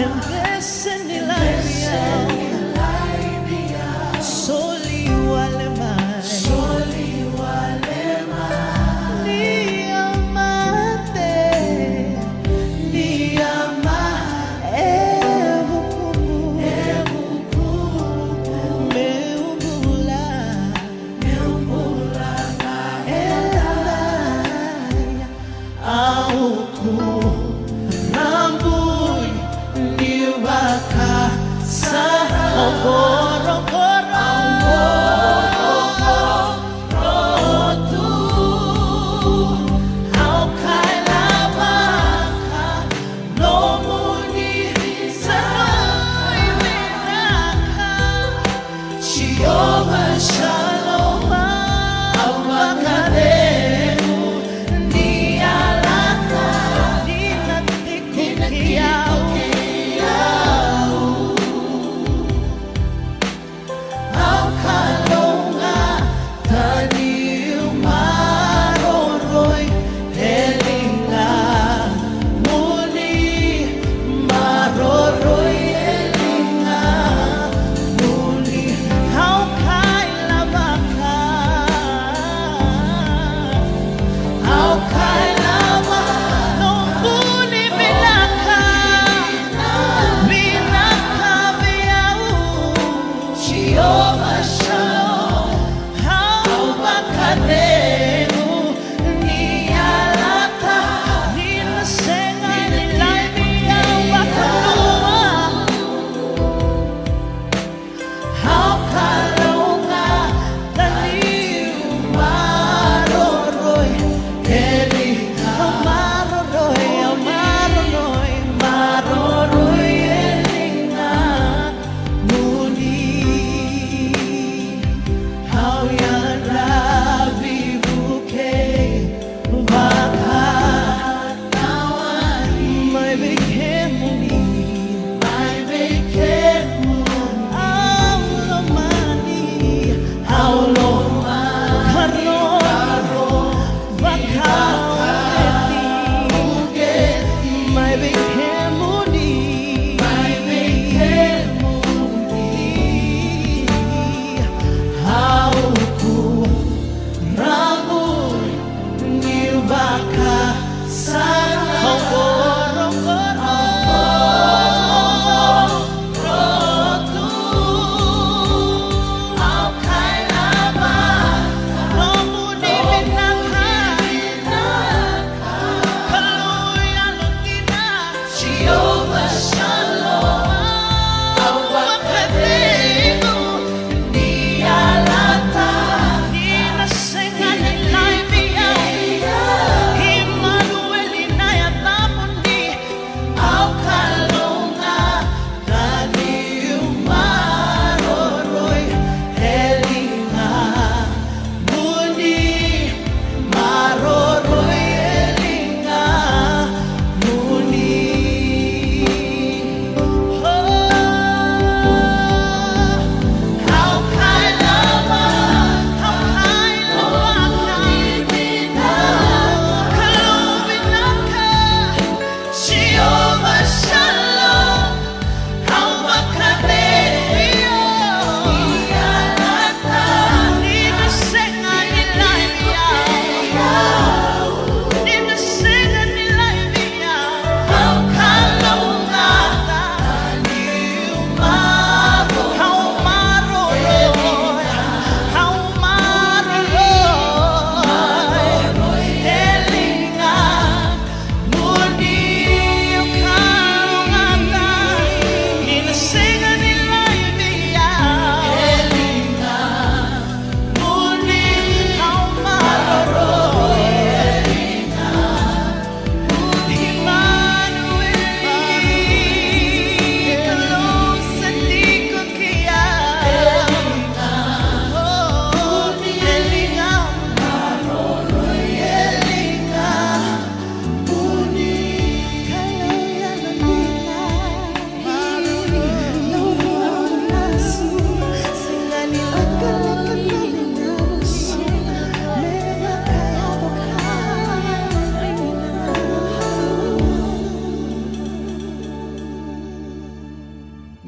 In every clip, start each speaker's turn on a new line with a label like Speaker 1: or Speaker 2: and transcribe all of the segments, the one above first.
Speaker 1: Embesse-ni laibia, soli walemai, niamate, meumbula, auku rambui ni wako.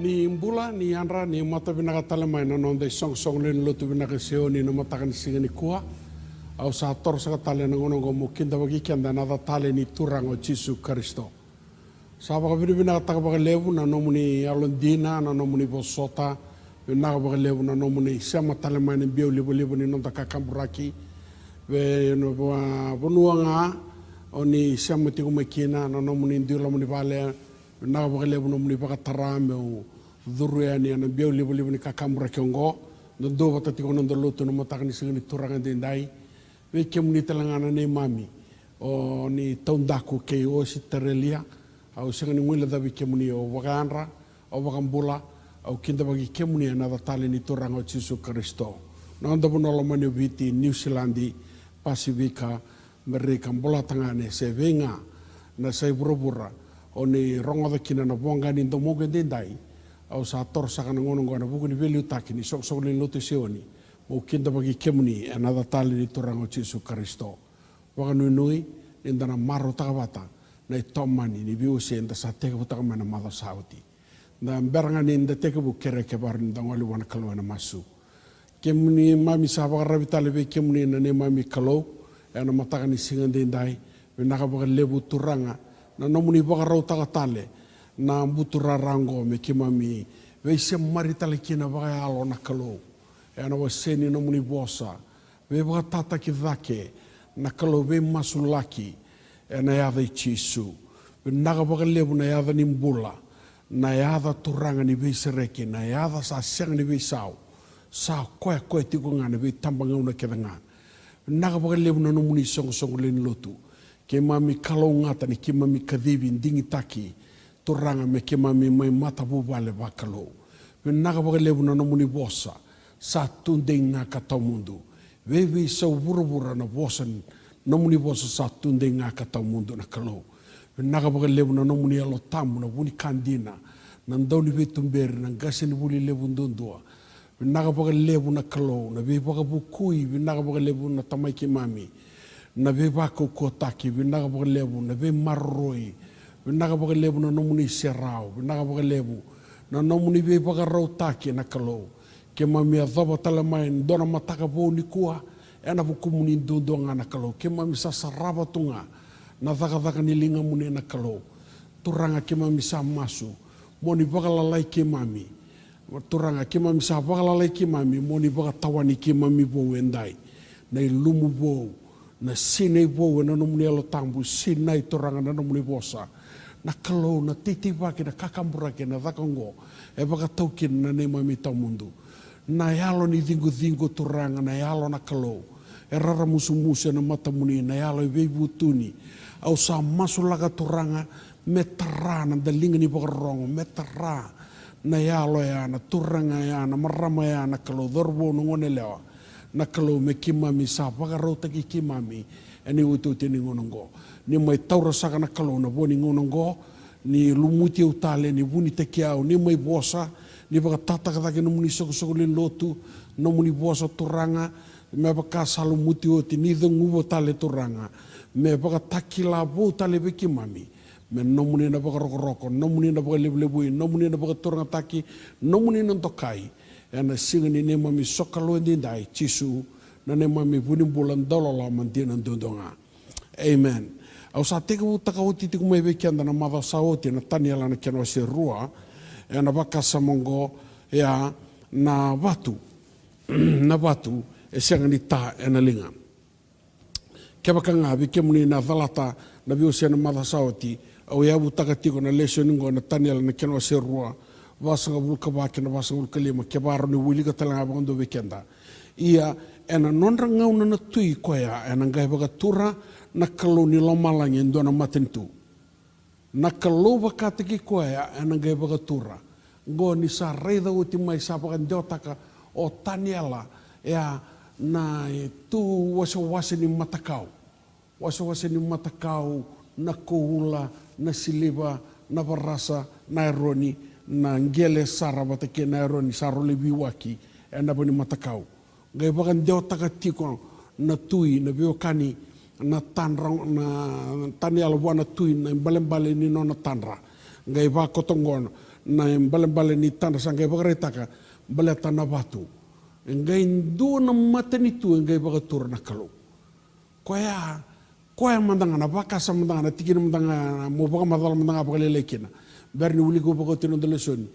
Speaker 2: ni mbula ni andra ni mata binaka talamai na nonde song len lotu binaka seo ni na mata kan singa ni kua au sa tor sa tale na ngono go mukinda bagi kenda na tale ni turang o Jesu Kristo sa ba binaka ta ba levu na nomuni alondina na nomuni bosota binaka ba levu na nomuni sama talamai ni bio libo ni nonda kakamburaki ve no bonuanga oni sama tiku makina na nomuni ndula muni vale na ba lebu no muni ba tarame o duruani ana biau libu ni kakamura kiongo no do bata tiko no lotu no mata ni singani turanga dendai we kemuni talangana ne mami o ni taundaku ke o sitarelia au singani ngula da we kemuni o waganra o wagambula au kinda bagi kemuni ana da tale ni turanga o Jesu Kristo no ndo bono lo mani viti New Zealandi Pasifika mereka bola tangane se venga na sai burubura o ni rongo da kina na bonga ni ndo moge dendai au sa tor sa kana ngono ngona buku ni veli utaki ni sok sok ni lotu seoni mo kinda bagi kemuni another tali ni turango Jesu Kristo waka nui indana maro takawata na itomani ni biu se inda sa teka butaka mana mada sauti na beranga ni inda teka bu kere ke bar ni ngoli wana kalwa na masu kemuni mami sa baka rabitale be kemuni na ne mami kalau ana mataka ni singande ndai benaka baka lebu turanga na nomuni baka rau takatale na mbutura rango me kimami we se maritale kina baka alo na kalau ana waseni nomuni bosa we baka tata ki vake na kalau we masulaki ana yada Jesu benaka baka lebu na yada ni mbula na yada turanga ni we sereke na yada sa siang ni we sao sa koe tiko ngana we tambanga una kedanga naka baka lebu na nomuni song len lotu ke mami kalau ngata ni ke mami kadhibi ndingi taki turanga me ke mami mai mata bubale bakalo naka baka lebu na nomuni bosa sa tundeng nga katau mundu wewe sa burubura na bosa nomuni bosa sa tundeng nga katau mundu na kalau naka baka lebu na nomuni alo tamu na buni kandina na ndoni vetumberi na ngase ni buli lebu ndundua naka baka lebu na kalau na we baka bukui naka baka lebu na tamai ke mami na we bako kotaki naka baka lebu na we marroi naka baka lebu na nomuni serao naka baka lebu na nomuni we baka rautaki na kalau ke mami adhaba talamai ndona mataka bo ni kua ena bukumuni ndondonga na kalau ke mami sasaraba tunga na dhaka ni linga mune na kalau turanga ke mami sa masu moni baka lalai ke mami turanga ke mami sa baka lalai ke mami moni baka tawani ke mami bo endai na lumu bo na sinei bo na nomuni alo tambu sinai turanga na nomuni bosa na kalau na titi baki na kakambura ke na dhakango e baka taukin na ne mami tau mundu na yalo ni dingo turanga na yalo na kalau e rara musu na mata muni na yalo e veibu tuni au sa masulaga turanga metara na dalinga ni baka rongo metara na yalo ya na turanga ya na marama ya na kalau dorbo ngone lewa na kalau me kimami sa baka rauta ki kimami eni utu tini ngonongo ni mai taura saka na kalau na boni ngonongo ni lumuti utale ni buni te kiau ni mai bosa ni baka tata kata no muni soko lin lotu no muni bosa turanga me baka salu muti oti ni dungu tale turanga me baka takila bo tale be kimami me no muni na baka roko no muni na baka lebu no muni na baka turanga taki no muni na tokai ana singani ne mami sokalo ndai Jesu na ne mami buni bulan dolala mantina ndondonga amen au sa teka utaka uti tiku mai be kianda na mava saoti na taniala na kena se rua na baka samongo ya na watu na watu e sangani ta ena linga ke baka ngabi ke muni na valata na biu se na mava saoti au ya utaka tiku na lesioningo na taniala na kena se rua wasanga bulka baki na wasanga bulka lima ke baro ni wili ka talanga bando weekenda ia ena nonra ngauna na tui koya ena ngai baka tura na kalau ni lomalangi ndona matentu na kalau baka tiki koya ena ngai baka tura go ni sa reida uti mai sa baka ndotaka o taniela ya na tu wasa ni matakau wasa ni matakau na kuula na siliba na barasa na ironi na ngele sara bata ke na roni saro le biwaki ena boni matakau ngai bakan deo taka tiko na tui na biokani na tanrang na tani alwana tui na balembale ni no na tanra ngai va kotongon na bale ni tana sangai bagaretaka bale tana batu ngai ndu na matani tu ngai bagatur na kalu koya mandanga na baka sa mandanga na tikina mandanga mo baga madal mandanga bagalele kina berni uli ko bagotino de lesoni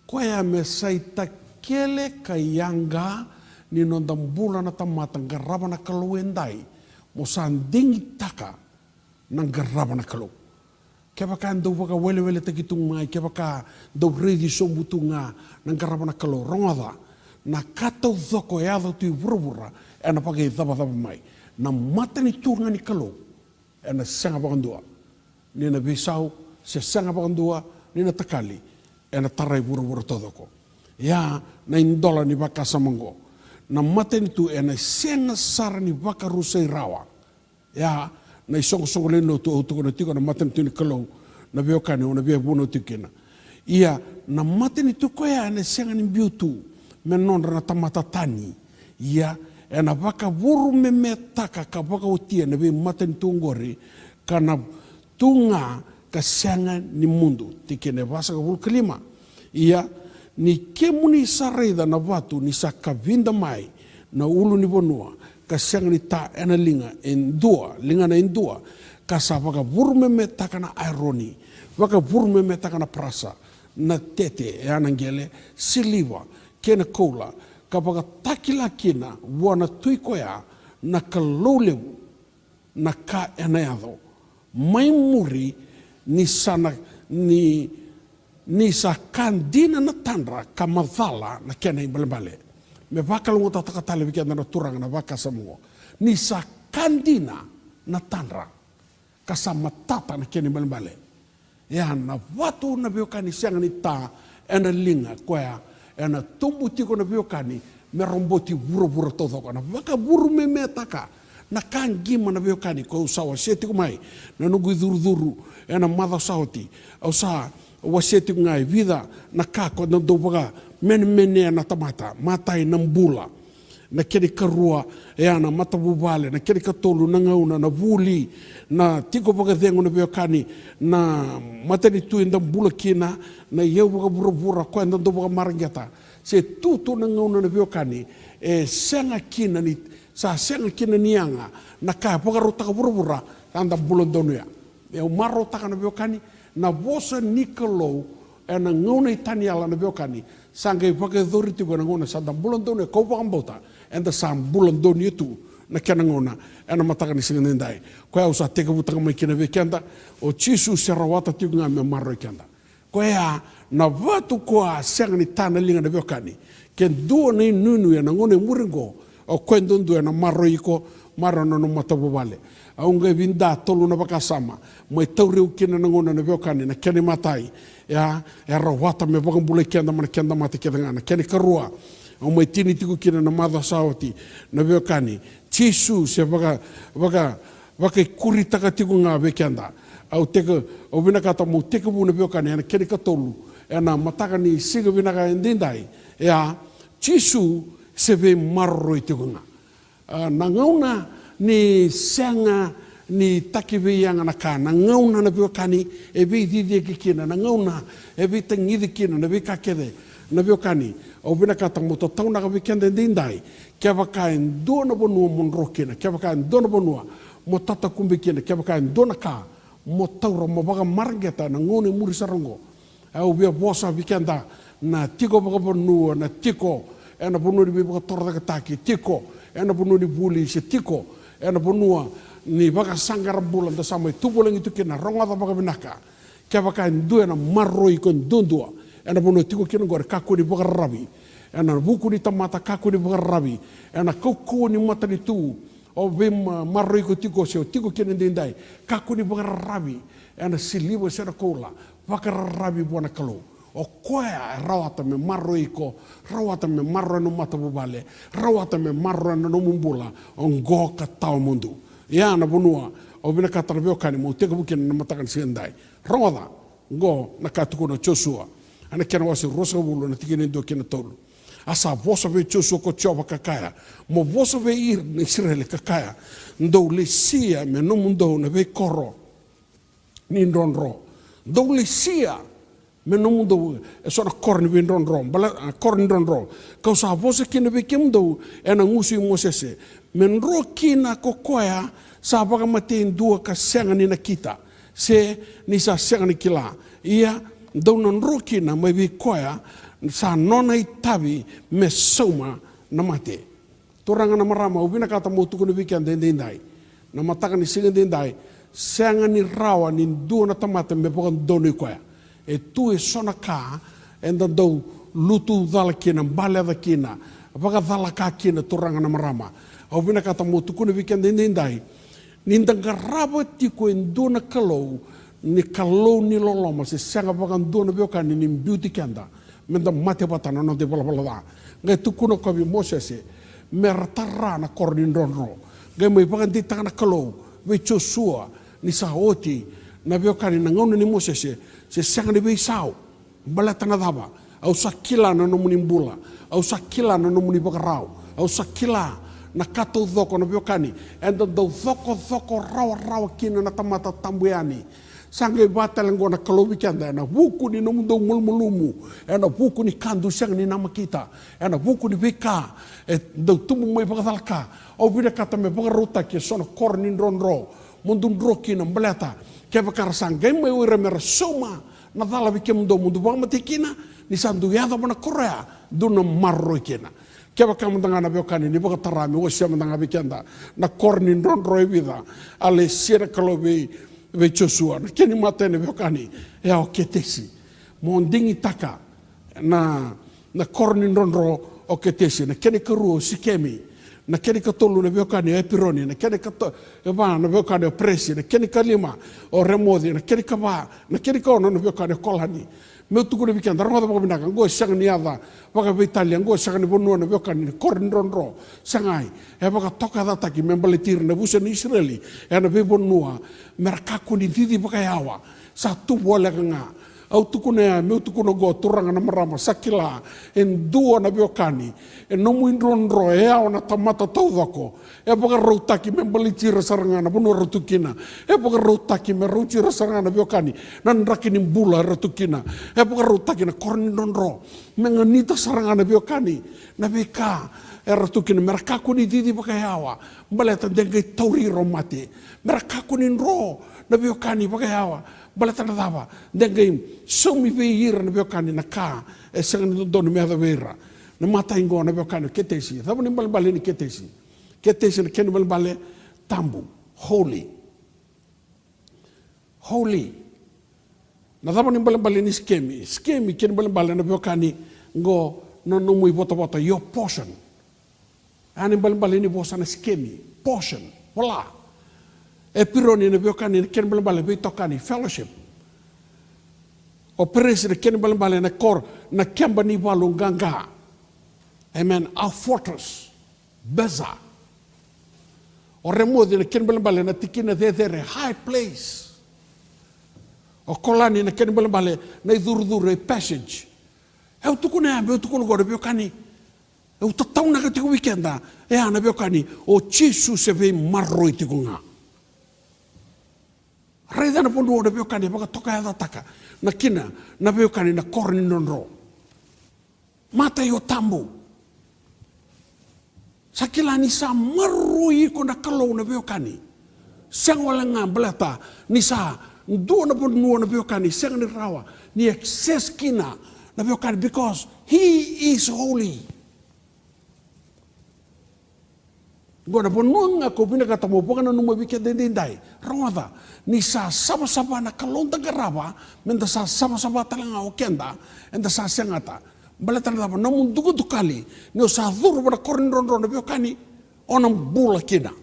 Speaker 2: koya me saita kele kayanga ni nondam bula na tamata garaba na kalu endai mo sandingi taka nang garaba na kalu kaya baka ando baga wele takitung mai kaya baka do redi sombutunga nang garaba na kalu rongoda na katau thoko e ado tui burubura e na pake thaba mai na matani tunga ni kalu e na sanga bakandua ni na bisau se sanga bakandua ni na takali e na tarai burubura todoko ya na indola ni baka samango na matani tu e na sena sara ni baka rusai rawa ya na isongo leno tu utuko na tiko na matani tu ni kalu na biokane o na bia buno tikina ia na matani tu koya na senga ni biutu menonra na tamata tani ia e na waka vuru me taka ka waka utia na be matani tungori kana tunga ka senga ni mundu tikene vasa ka vulu kelima ia ni kemuni sareida na watu ni sakavinda mai na ulu ni bonua ka senga ni ta ena linga na endua ka sa waka vuru me taka na ironi waka vuru me taka na prasa na tete e anangele siliva kena koula ka baka takila kina wana tui koea na ka louleu na ka eneado mai muri ni sana ni sa kandina na tandra ka mavala na kena ibalebale me baka lungo tatakatale wikenda na turanga na baka samuo ni sa kandina na tandra ka sa matata na kena ibalebale ya na watu na biokani sianga ni ta ena linga koea ena tumbu tiko na biokani me romboti vura todo na waka buru me taka na kangima na biokani ko usawa seti kumai na nugu duru ena mada sauti au sa waseti ngai vida na kako na dobaga men na tamata matai nambula na keri karua na matabubale na keri katolu na ngauna na vuli na tiko baga dengo na biokani na matani tu inda bula kina na yeu baga bura ko inda dobaga marangeta se tutu na ngauna na biokani e senga kina nianga na ka baga rota ka bura anda bula donuya e o marota na biokani na vosa nikolo e na ngauna itaniala na biokani sangai baga doriti go na ngauna sa da bula donuya ko baga mbota enda sam bulan doni itu na kena ngona ena mataka ni singa ndai ko ya usa teka butaka mai kena vekenda o chisu serawata tiunga me marro kenda ko ya na vatu ko a senga ni tana linga na vekani ken do ni nunu ya ngone muringo o kwendo ndo na marro iko marro no matabu vale aunga vinda tolu na bakasama mai tauri ukina na ngona na vekani na kena matai ya rawata me bakambule kenda man kenda mata kenda na kena karua o mai tini tiku kina na mada sauti na biokani chisu se waka kuri taka tiku ngā wekenda au teka o winakata mo teka bu na biokani ana keri katolu ana mataka ni siga winaka endindai chisu se ve marro i tiku ngā na ngauna ni senga ni takiwe yanga na ka na ngauna na biokani e vi didi kina na ngauna e vi tangidi kina na vi kakede na biokani o bina kata mo to tau na ka weekend ndindai kia waka ndona bonua monrokina kia waka ndona bonua mo tata kumbi kina kia waka ndona ka mo taura mo baga margeta na ngone muri sarongo au bia bosa weekend na tiko baga bonua na tiko ena bonua ni baga torda kataki tiko ena bonua ni buli se tiko ena bonua ni baga sangara bulan da samai tubulang itu kina ronga da baga binaka kia waka ndua na marroi kon dondua ena bono tiko kina gore kako ni baga rabi ena buku ni tamata kako ni baga rabi ena koko ni mata ni tu o vem marroi ko tiko se tiko kina ndindai kako ni baga rabi ena silibo se kola baga rabi bona kalo o koea rawata me marroi ko rawata me marro no mata bubale rawata me marro no mumbula on go ka tau mundu ya na bonua o bina katarbe kani mo teko bukin na matakan sendai rongoda go na katuko no Joshua ana kena wasi rosa bulu na tikene do kena tolu asa vosa ve Joshua ko choba kakaya mo vosa ve ir na Israel kakaya ndo lesia me no mundo na ve koro ni ndonro Dou le sia, me no mundo e sona korni vindron rom, bala korni don ro. Kau sa vose kina be kemdo e na ngusi mosese. Men ro kina kokoya sa baka matin dua ka senga ni na kita. Se ni sa senga ni kila. Ia dou non ro kina mai vi koya sa nona itavi me soma na mate. Toranga na marama ubina kata mo tuku ni weekend dendai. Na mataka ni singa dendai. Senga ni rawa ni dua na tamate me pokan doni koya. E tu e sona ka e da dou lutu dala kina, mbale da kina, baka dala ka kina toranga na marama. Au bina kata mo tukuna weekend dendai. Nindanga rabo tiko en dona kalou, ni kalou ni loloma, se senga baka dona bioka ni beauty kenda. Menda mate batana no de bala da. Ngai tukuna kabi mosese, meratara na kornin ronro. Ngai mai baka di tanga kalou, we chosua, ni sa oti, na bioka ni ngona ni mosese, se senga ni beisau, balata na daba, au sakila na no munimbula, au sakila na no munibakarau, au sakila na kato dhoko na biokani, enda do dhoko rawa kina na tamata tambuiani. Sangai batale ngona kalobi kanda, na wuku ni no mundo mulmulumu, na wuku ni kandu sang ni namakita, na wuku ni beka, do tumu mai bakadalka, au bida kata me bakarota ki sona kornin ronro, mundun roki na mbaleta, kaya karasang game may uramera soma na dala bikem do mundo ba matikina ni sandu yada mana Korea do na marro kina kaya kamandanga na biokani ni baka tarami o siya mandanga bikenda na kornin ron roy vida ale sira kalobe ve chosua na keni mate ne biokani ya o ketesi mondingi taka na kornin ron ro o ketesi na keni karu sikemi na keni katolu na biokani e pironi na keni kato ba na biokani o presi na keni kalima o remodi na keni kaba na keni kono na biokani kolani me tuku na bikenda ronga ba binaka ngo sang ni ava baka Italia ngo sang ni bonu na biokani korn ronro sangai e baka toka data ki membalitir na busa ni Israeli e na be bonua merkaku ni didi baka yawa sa tu bola nga au tukuna meu tukuna go turanga na marama sakila en dua na biokani en no muindronro e au na tamata taudako e baka routaki me balitira sarangana bono rotukina e baka routaki me routira sarangana biokani nan rakini bula rotukina e baka routaki na kornindronro me nganita sarangana biokani na beka e rotukina merkaku ni didi baka yawa baleta dengai tauri romati merkaku ni ro na biokani baka yawa balata na dava dengai somi ve ira na biokani na ka e sanga ni dono me vera na mata ingo na biokani ketesi tabo ni balbale ni ketesi na ken balbale tambu holy na tabo ni balbale ni skemi ken balbale na biokani ngo no mui bota your portion ani balbale ni bosa na skemi portion wala e pironi na biokani ken balbale be tokani fellowship o presi na ken balbale na kor na kemba ni walunganga amen our fortress beza o remodi na ken balbale na tikina there high place o kolani na ken balbale na idurdure passage e utukuna be utukuna go biokani e utatau na ka tiku weekenda e ana biokani o chisu se ve marro itikunga Reda na pondo na biokani baka toka ya taka na kina na biokani na korni nonro. Mata yo tambu. Sakila ni sa marui ko na kalau na biokani. Sang wala nga belata ni sa do na pondo na biokani sang ni rawa ni excess kina na biokani because he is holy. Gona bonunga ko bina kata mo baka na numa bika dendai ronga ni sa sama na kalonta garaba menda sa sama talanga o kenda enda sa sengata balata na na mundugo tukali ni sa dhuru bana korn ron na biokani onam bula kina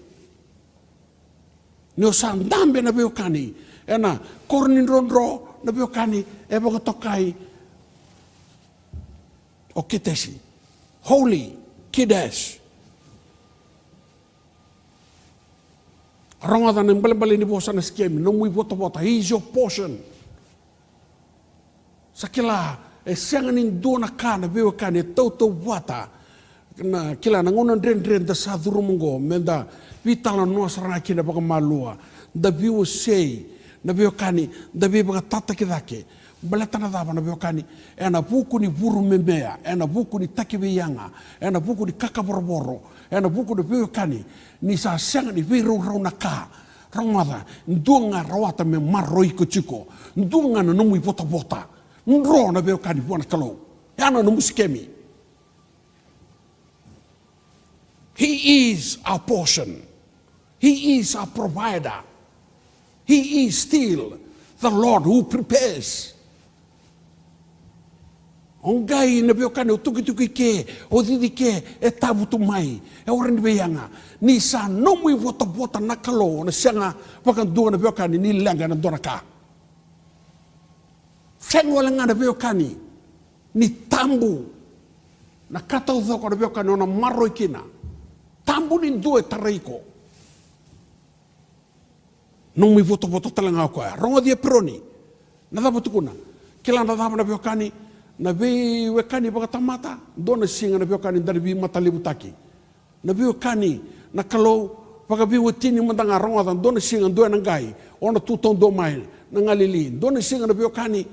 Speaker 2: ni sa ndambe na biokani ena korn ron na biokani e baka tokai o kitesi holy kidesh Ronga dan bale ni bosa na skemi no mui bota he is your portion sakila e senganing dona kana bewa kana toto wata na kila na ngona dren da saduru mongo menda vitala no sarana kina baka malua da biu sei na beokani da beba tata kidake balata na dava na beokani ena buku ni buru memea ena buku ni takiwianga ena buku ni kakaboroboro ena buku ni beokani ni sa sanga ni viru raunaka rangada ndunga rawata me maroi kuchiko ndunga na nomu bota bota ndro na beokani buana kalo yana no muskemi. He is our portion. He is our provider. He is still the Lord who prepares. Ongai na beokani o tuki ke, o didi ke, e tabutu mai, e orani beanga. Ni sa nomu I vota nakalo, na sianga, wakandua na beokani, ni langa na donaka. Sengo langa na beokani, ni tambu, na kata uthoko na beokani, ona maro ikina. Tambu ni due taraiko. Nomu voto talanga koa. Rongo dia peroni. Na dapa tukuna. Kila na dapa na beokani, na be wekani baka tamata, dona singa na beokani dari bi matalibutaki. Na beokani na kalau baka bi wetini mandanga rongo dan dona singa dua nangai, ona tutong do mai na ngalili. Dona singa na beokani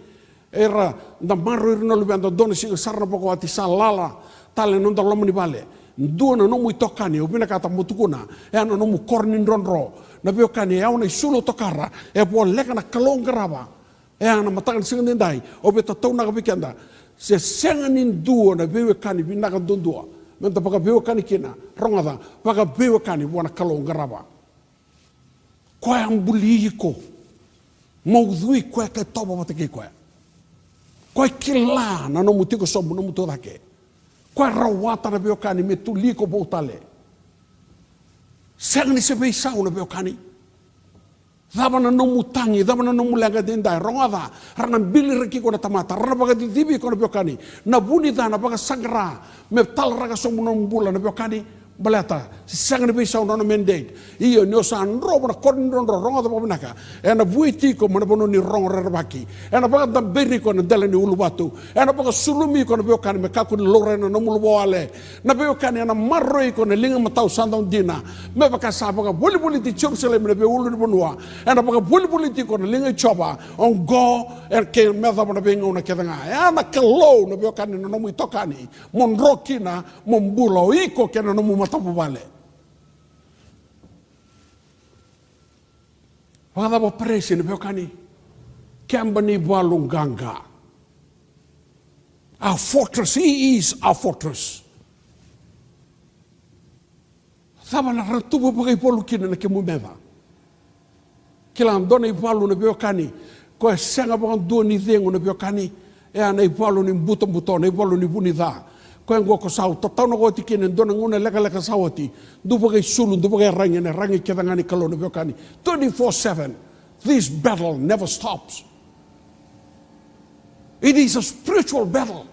Speaker 2: era da maru irno lubanda dona singa sarna baka wati salala tale nonda lomani bale. Dua na nomu itokani ubina kata mutukuna e ana nomu kornin ronro na beokani e auna isulo tokara e bo leka na kalongaraba e ana matakan singa nendai obeta tona kabikenda se senganin dua na beokani binaka dondua menta baka beokani kina rongada baka beokani bona kalongaraba ko am buliko maudhui ko ke toba mateke ko kila na nomu tiko sobu nomu todake Kwa rawata na beokani me tuliko botale. Sanga ni se beisau na beokani. Daba na nomu tangi, daba na nomu lenga dendai. Rongada, rana bili reki kona tamata. Rana baga didibi kona beokani. Na buni dana baga sangra. Me tal raga somu nomu bula na beokani. Balata, sanga ni beisau na mandate. Iyo ni osa nroba na korni nronro. Rongada babinaka. E na buiti ko mana bono ni rong rarabaki. E na baga damberi kona dela ni ulubatu. E na baga sulumi kona beokani me kaku ni lore na nomu luboale. Na beokani na marroi kona linga matau sandang dina. Me baka sa baga boli di Jerusalem na be ulu ni bonua. E na baga boli di kona linga choba. On go e ke medha bona benga una kedanga. E na kalo na beokani na nomu itokani. Mon rokina mon bulo iko ke na nomu matapu vale. Wakadabo presi ni beokani. Kambani walunganga. Our fortress, he is our fortress. Thaba na ratubu bagai polu kina na kemu meva. Kila andona ipalu na beokani. Ko e senga bagan dua ni dengo na beokani. E ana ipalu ni mbuto na ipalu ni bunidha. Ko ngo ko sau tatau na goti kina dona nguna leka sawati. Du bagai sulu, du bagai rangi kedangani kalo na beokani. 24/7. This battle never stops. It is a spiritual battle.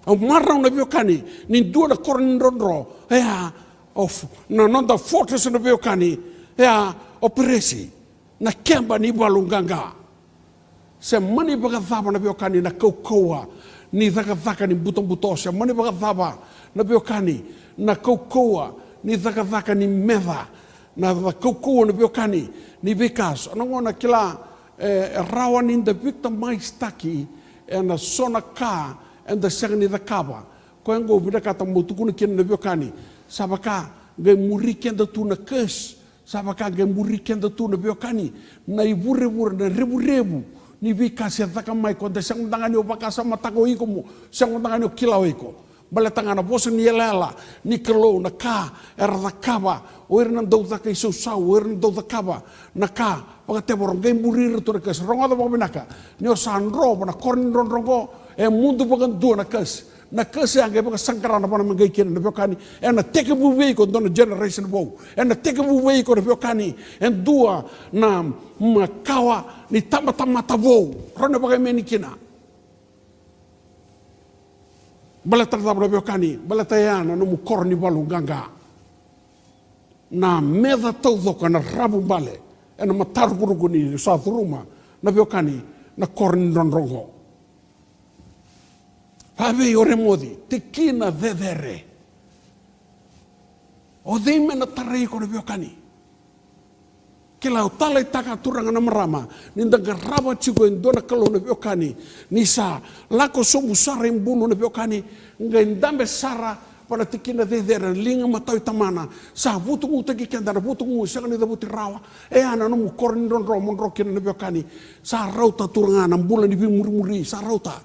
Speaker 2: Ang marang na beokani, ni dua na kornindondro, na nonda fortress na beokani, operasi, na kemba ni balunganga. Se mani bagadhaba na beokani na kaukaua, ni dhaka ni butong-buto, se mani bagadhaba na beokani na kaukaua, ni dhaka ni medha, na kaukaua na beokani, ni bekas. Anong na kila rawan in the victim maistaki, and a sonaka, and the second in the kaba. Koengo bidakata mutukuna kin na beokani. Sabaka ge muriken da tu na kes. Sabaka ge muriken da tu na beokani. Na ibure na rebu. Ni bekas ya taka mai ko da sang tangani opakasa matako iko mo. Sang tangani kilaw iko. Balatanga na bosa ni lela ni kelo na ka era da kaba. Oir na do da kai so oir na do da kaba na ka. Pagate borong ge murir tu na kes. Rongo da babinaka. Ni osan ro na korn rongo e mundo bagan dua na kes. Na kes yang ge sangkara na pana mangai kina na beokani. E na teke buwei ko dona generation bo. E na teke buwei ko na beokani. E dua na makawa ni tamata bo. Rona bagai meni kina. Balata na beokani. Balata yana no mukorni balu ganga. Na medha taudoka na rabu bale. E na matargurugu ni sa thuruma na beokani na korni rongo. Pabe ore modi, te kina vedere. O deime na tarei ko na beokani. Kila tala taka turanga na marama. Ninda garaba chigo indona kalo na biokani. Nisa lako somu sara imbunu na biokani. Nga indambe sara para tikina dedera linga matau tamana. Sa butu mu teki kendara butu mu sangani da buti rawa. E ana no mu korni don ro mon rokina na biokani. Sa rauta turanga na bulan di muri sa rauta.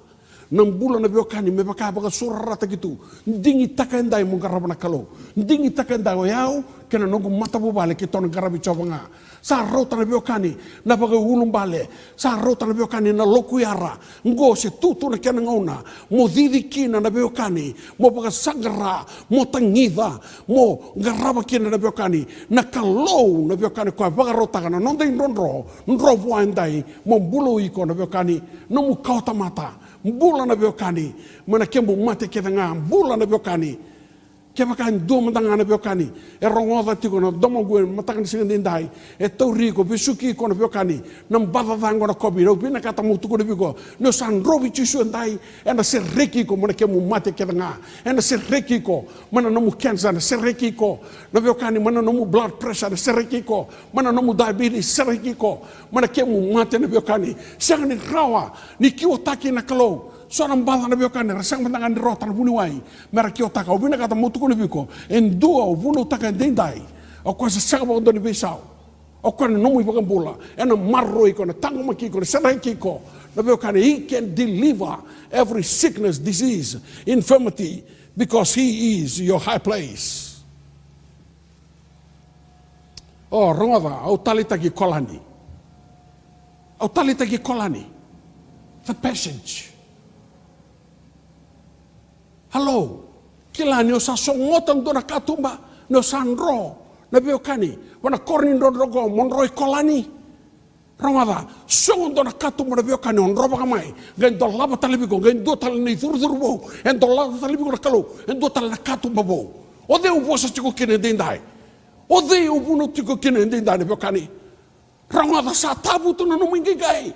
Speaker 2: Nang bulan na biokani me baka baka surata gitu. Ndingi takandai mo garaba na kalo. Ndingi takandai o yao kena nongo mata bubale ki ton garabi chobanga. Sa rota na biokani na baga ulum bale. Sa rota na biokani na loku yara. Ngo se tutu na kena ngona. Mo didi kina na biokani. Mo baga sangara. Mo tangida. Mo garaba kina na biokani. Na kalou na biokani kwa baga rota kana. Nonda indonro. Nro buandai. Mo bulu iko na biokani. Nomu kauta mata. Mbula na biokani. Mana kembu mate ketanga. Mbula na biokani. Kaya kan do matanga na biokani e rongoda tiko na domo gue matanga singa dindai e tau riko bisuki ko na biokani nam baba vango na kobi ro bina kata mutu ko biko no san robi chisu ndai e na sereki ko mana ke mu mate ke nga e na sereki ko mana no mu cancer na sereki ko na biokani mana no mu blood pressure na sereki ko mana no mu diabetes sereki ko mana ke mu mate na biokani sanga ni rawa ni kiotaki na kalo seorang bala na biokani rasang mandangan di rotan buni wai mera kio taka ubina kata mutu ko biko en dua ubunu taka dendai o ko sa sanga ba do ni bisau o ko no mu ibaga bula en marro iko na tango maki ko sa ranki ko na biokani he can deliver every sickness disease infirmity because he is your high place. Oh ronga au talita ki kolani au talita ki kolani the passage. Hello, kila ni osa songotan do na katumba, ni osa nro, na biokani, wana korni ndo rogo, monroi kolani. Rongada, songon do na katumba na biokani, on roba kamai, gen do laba talibiko, gen do tal ni thurbo, en do laba talibiko na kalo, en do tal na katumba bo. O de ubo sa tiko kine dindai. O de ubo no tiko kine dindai na biokani. Rongada sa tabu tu na numingi gai.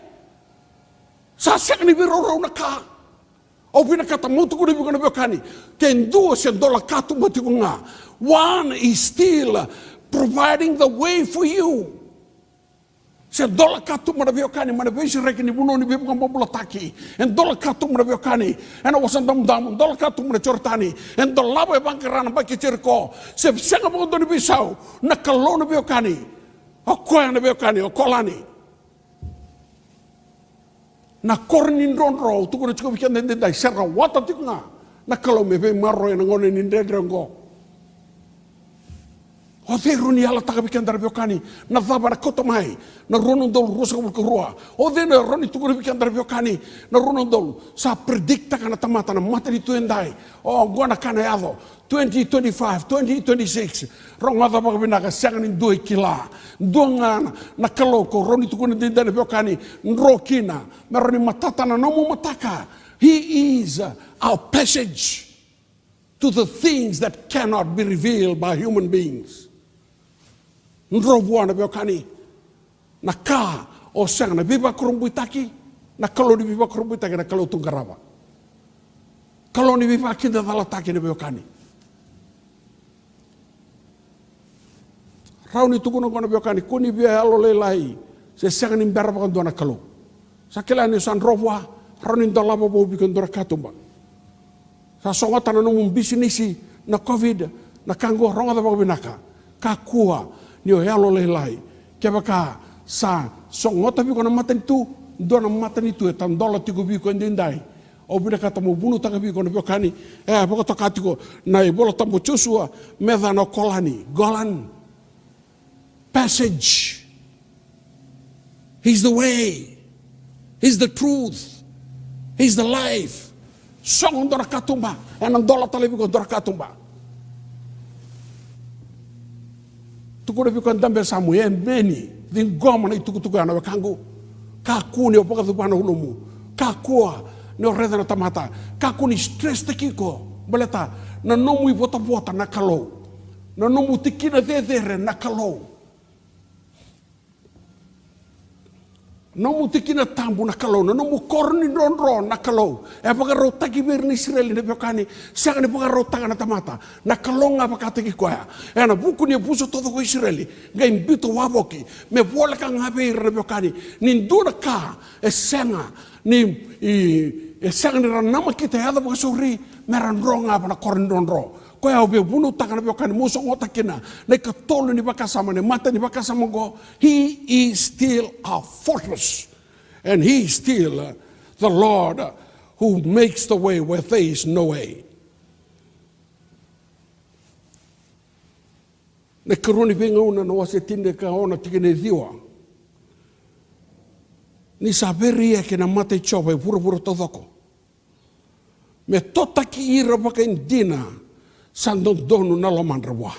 Speaker 2: Sa sekni biro na ka. O bina kata mutu ko na biokani. Ken duo siya dola katu mati ko nga. One is still providing the way for you. Siya dola katu na biokani. Mana besi reki ni buno ni bibukan bobulataki. En dola katu na biokani. En awasan dam-dam. Dola katu na chortani. En dola laba bangkarana baki cirko. Siya nga mga do ni bisaw. Nakalo na biokani. O koya na biokani. O kolani. Na kornin ronro tu ko chiko bikan den dai serra wata tikna na kalo me be marro na ngone ni ndrengo o de runi ala taka bikan dar biokani na vaba na kotomai na ronondol rosa ko roa o de na roni tu ko bikan dar biokani na ronondol sa predikta kana tamata na mata di tuendai o gona kana yado 2025 2026 ronga ba bina ka sangan in 2 kila donga na kalo ko roni tu ko den dar biokani ndrokina meroni matata na nomu mataka he is our passage to the things that cannot be revealed by human beings. Ndrobuana biokani na ka o sang na biba kurumbuitaki na kalo ni biba kurumbuitaki na kalo tunggaraba kalo ni biba kinda dalataki na biokani rauni tukuna kona biokani kuni bia halo lelai se sang ni berba kan dona kalo sakela ni san robwa rauni ndalaba bo bikan dora katumba sa songata na nung bisinisi na covid na kanggo ronga da binaka kakua ni o halo lelai ke baka sa songota bi kona matan tu dona matan itu etan dola tigo bi ko ndindai o bina kata mo bunu taka bi kona biokani boko tokatiko na bolo tambo chusua medha no kolani golan passage. He's the way, he's the truth, he's the life. Song dora katumba enang dola talibi ko dora katumba tukure bi kon dambe samu en beni din goma na tuku ana kangu kaku ni opoka tu bana ulumu kakua ni oreda na tamata kaku ni stress tekiko baleta na nomu i bota na kalo na nomu tikina dedere na kalo Nomu tikina tambu na kalau, nomu korni ronro na kalau. Apakah rota kibir ni Israel ni bekani, siang ni pakar rota kana tamata. Na kalau ngapa kata kikoya. Na buku ni buso todo ko Israeli. Ngai mbito waboki, me bola kang ngabe ni bekani. Ninduna ka esenga ni esenga ni ranama kita ya da suri meran ronga apa na korni ronro. Koya obe bunu takana bekani muso ngota kina. Na katolo ni bakasama ni mata ni bakasama go. He is still our fortress. And he is still the Lord who makes the way where there is no way. Ne karuni pinga una no wase tinde ka ona tikene diwa. Ni saberi ke na mate choba pura todoko. Me tota ki ira baka indina sandon donu na lomandrawa.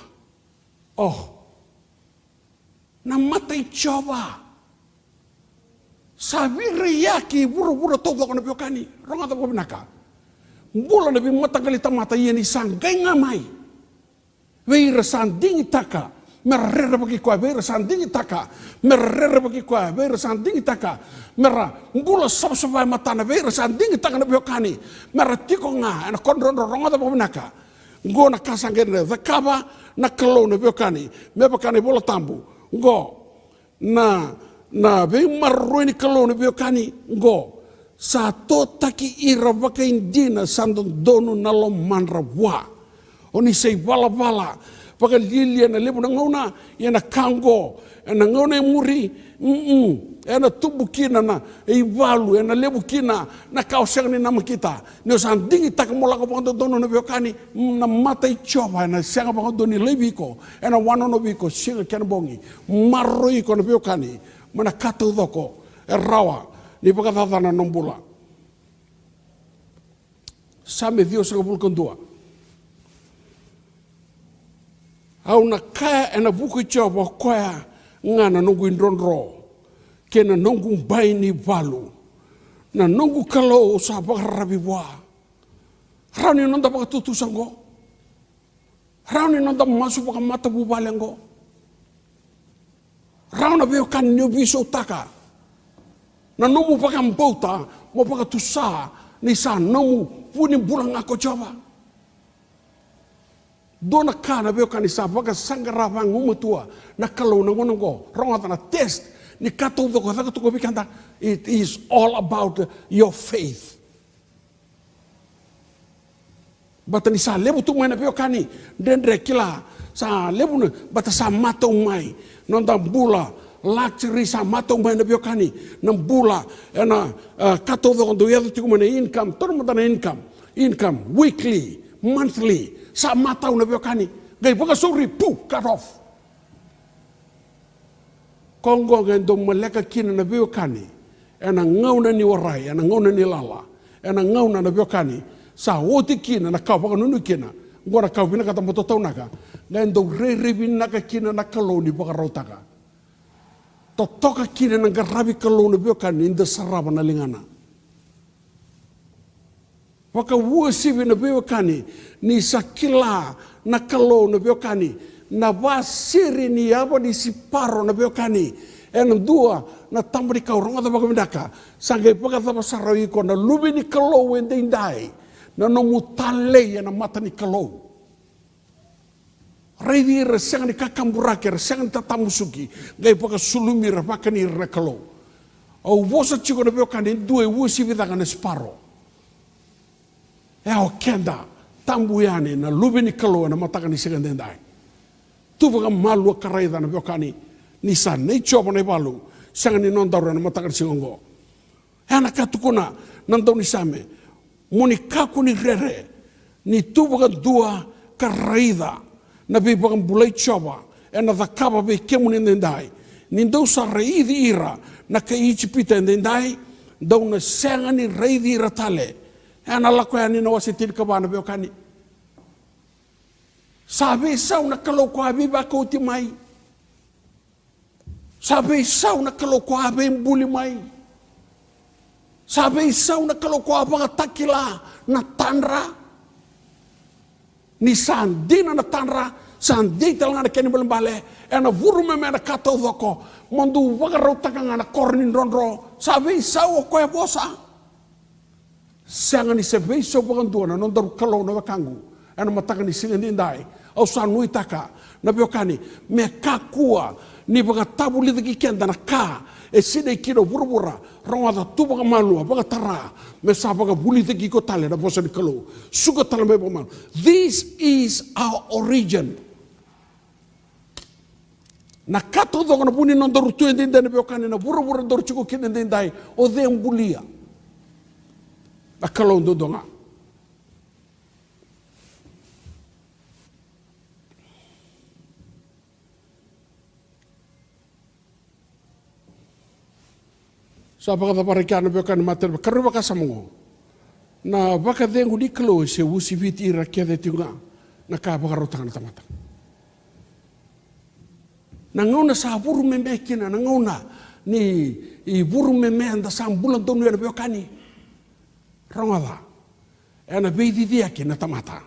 Speaker 2: Oh. Na mate choba. Sabiri yaki pura todoko na biokani. Ronga ta binaka. Mbula na bimata galita mata yeni sangai ngamai. Veira sandingi taka. Merere bagi kwa veira sandingi taka. Merere bagi kwa veira sandingi taka. Mera mbula sabsaba matana veira sandingi taka na biokani. Mera tiko nga na kondron ronga ta binaka. Ngo na kasangene the kaba na kalau na biokani. Me bakani bola tambu. Ngo na be marroi ni kalau na biokani. Ngo sa to taki ira baka indina sandon donu nalo manra wa. Oni sei bala paka lilia na lebu na ngauna ya na kango na ngauna muri na tubu kina na iwalu na lebu kina na kauseng ni nama kita ni sandingi tak mola ko pang dono na biokani na mata ichoba na senga pang doni lebiko na wano no biko singa ken bongi marroi ko na biokani mana katu doko rawa ni paka tata na nombula same Dios ka bulkan dua. Au na kaya e na buku choba koya nga na nungu indronro. Ke na nungu mbai ni valu. Na nungu kalau sa bakarabi wa. Rauni nonda baka tutusango. Rauni nonda masu baka mata bubalengo. Rauna beo kan nyobiso taka. Na nomu baka mbauta mo baka tusa ni sa nomu puni bulang ako choba. Dona kana beo kani sa baka sangarava ngumatua na kalau na ngonongo ronga na test ni kato doko taka to bikanda. It is all about your faith. Bata ni sa lebu tu mai na beo kani dendre kila sa lebu na bata sa mata umai nonda bula luxury sa mata umai na beo kani na bula na kato doko do yado tiku mana income tormo na income weekly monthly sa mata una biokani gai baka suri pu cut off kongo gendo maleka kina na biokani ena ngauna ni warai ena ngauna ni lala ena ngauna na biokani sa oti kina na kau baka nunu kina ngora kau bina kata moto tau naka gendo re bina ka kina na kaloni baka rotaka totoka kina na garabi kaloni biokani inda saraba na lingana. Waka wuasivi na biokani ni sakila na kalau na biokani na wasiri ni apa di siparo na biokani dua na tambari kau ronga ta baka mendaka sangai paka ta pasarawi ko na lubi ni kalau wende indai na nomu tale na mata ni kalau reidi resang ni kakamburake resang tatamusuki gai paka sulumi rapaka ni rekalo au wosa chiko na biokani dua wuasivi ta kana siparo. Eo kenda tambu yani na lubi ni kalau na mataka ni segandendai. Tu baka malu karaida na biokani ni sa nei choba na balu sanga ni nondaru na mataka ni singongo. Ana katukuna nandau ni same muni kaku ni rere ni tu baka dua karaida na bi baka bulai choba na vakaba be kemu ni ndendai. Ni ndau sa reidi ira na kaichi pita ndendai dau na sanga ni reidi ira tale. Ana lako yani na wasitin ka bana biokani. Sabi sau na kalau ko abi ba ko timai. Sabi sau na kalau ko abi mbuli mai. Sabi sau na kalau ko aba takila na tanra. Ni sandina na tanra San deital ngana keni balembale ena vurume mena kato doko mondu wagarau taka ngana korni rondro sa vei sau ko e bosa sanga ni se vei so bagandona non daru kalau na wakangu ena mataka ni singa ni ndai au sa nui taka na biokani me kakua ni baga tabuli diki kenda na ka e sine kino burubura ronga da tu baga malua baga tara me sa baga buli diki ko tale na bosa ni kalau suga tala me baga. This is our origin. Na kato do na buni non doru tu ndinde na biokani na burubura doru chiko kine ndindai o de bulia a kalau do donga. Sa baka parikana biokani mater karu baka samongo na baka dengu di kalo se usi viti ira kede tiunga na ka baka rotanga tamata. Nangauna sa buru memekina nangauna ni I buru meme anda sang bulan tonu na biokani. Rongala. Ena beidi dia ki na tamata.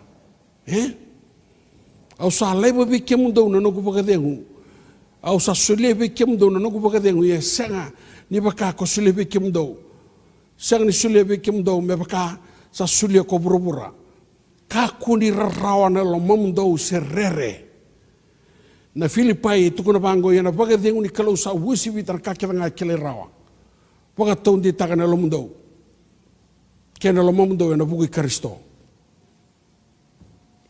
Speaker 2: Au sa lebo bi kemundo na no baka dengu. Au sa sulebe kemundo na no baka dengu ye senga ni baka ko sulebe kemundo. Senga ni sulebe kemundo me baka sa sulia ko burubura. Ka kuni rawana lo mamundo serere. Na Filipai tukuna bango yana baga dengu ni kalau sa wusi vitar kakira nga kele rawa. Baga tondi takana lo mundo. Kena lo mundo yana bugi Kristo.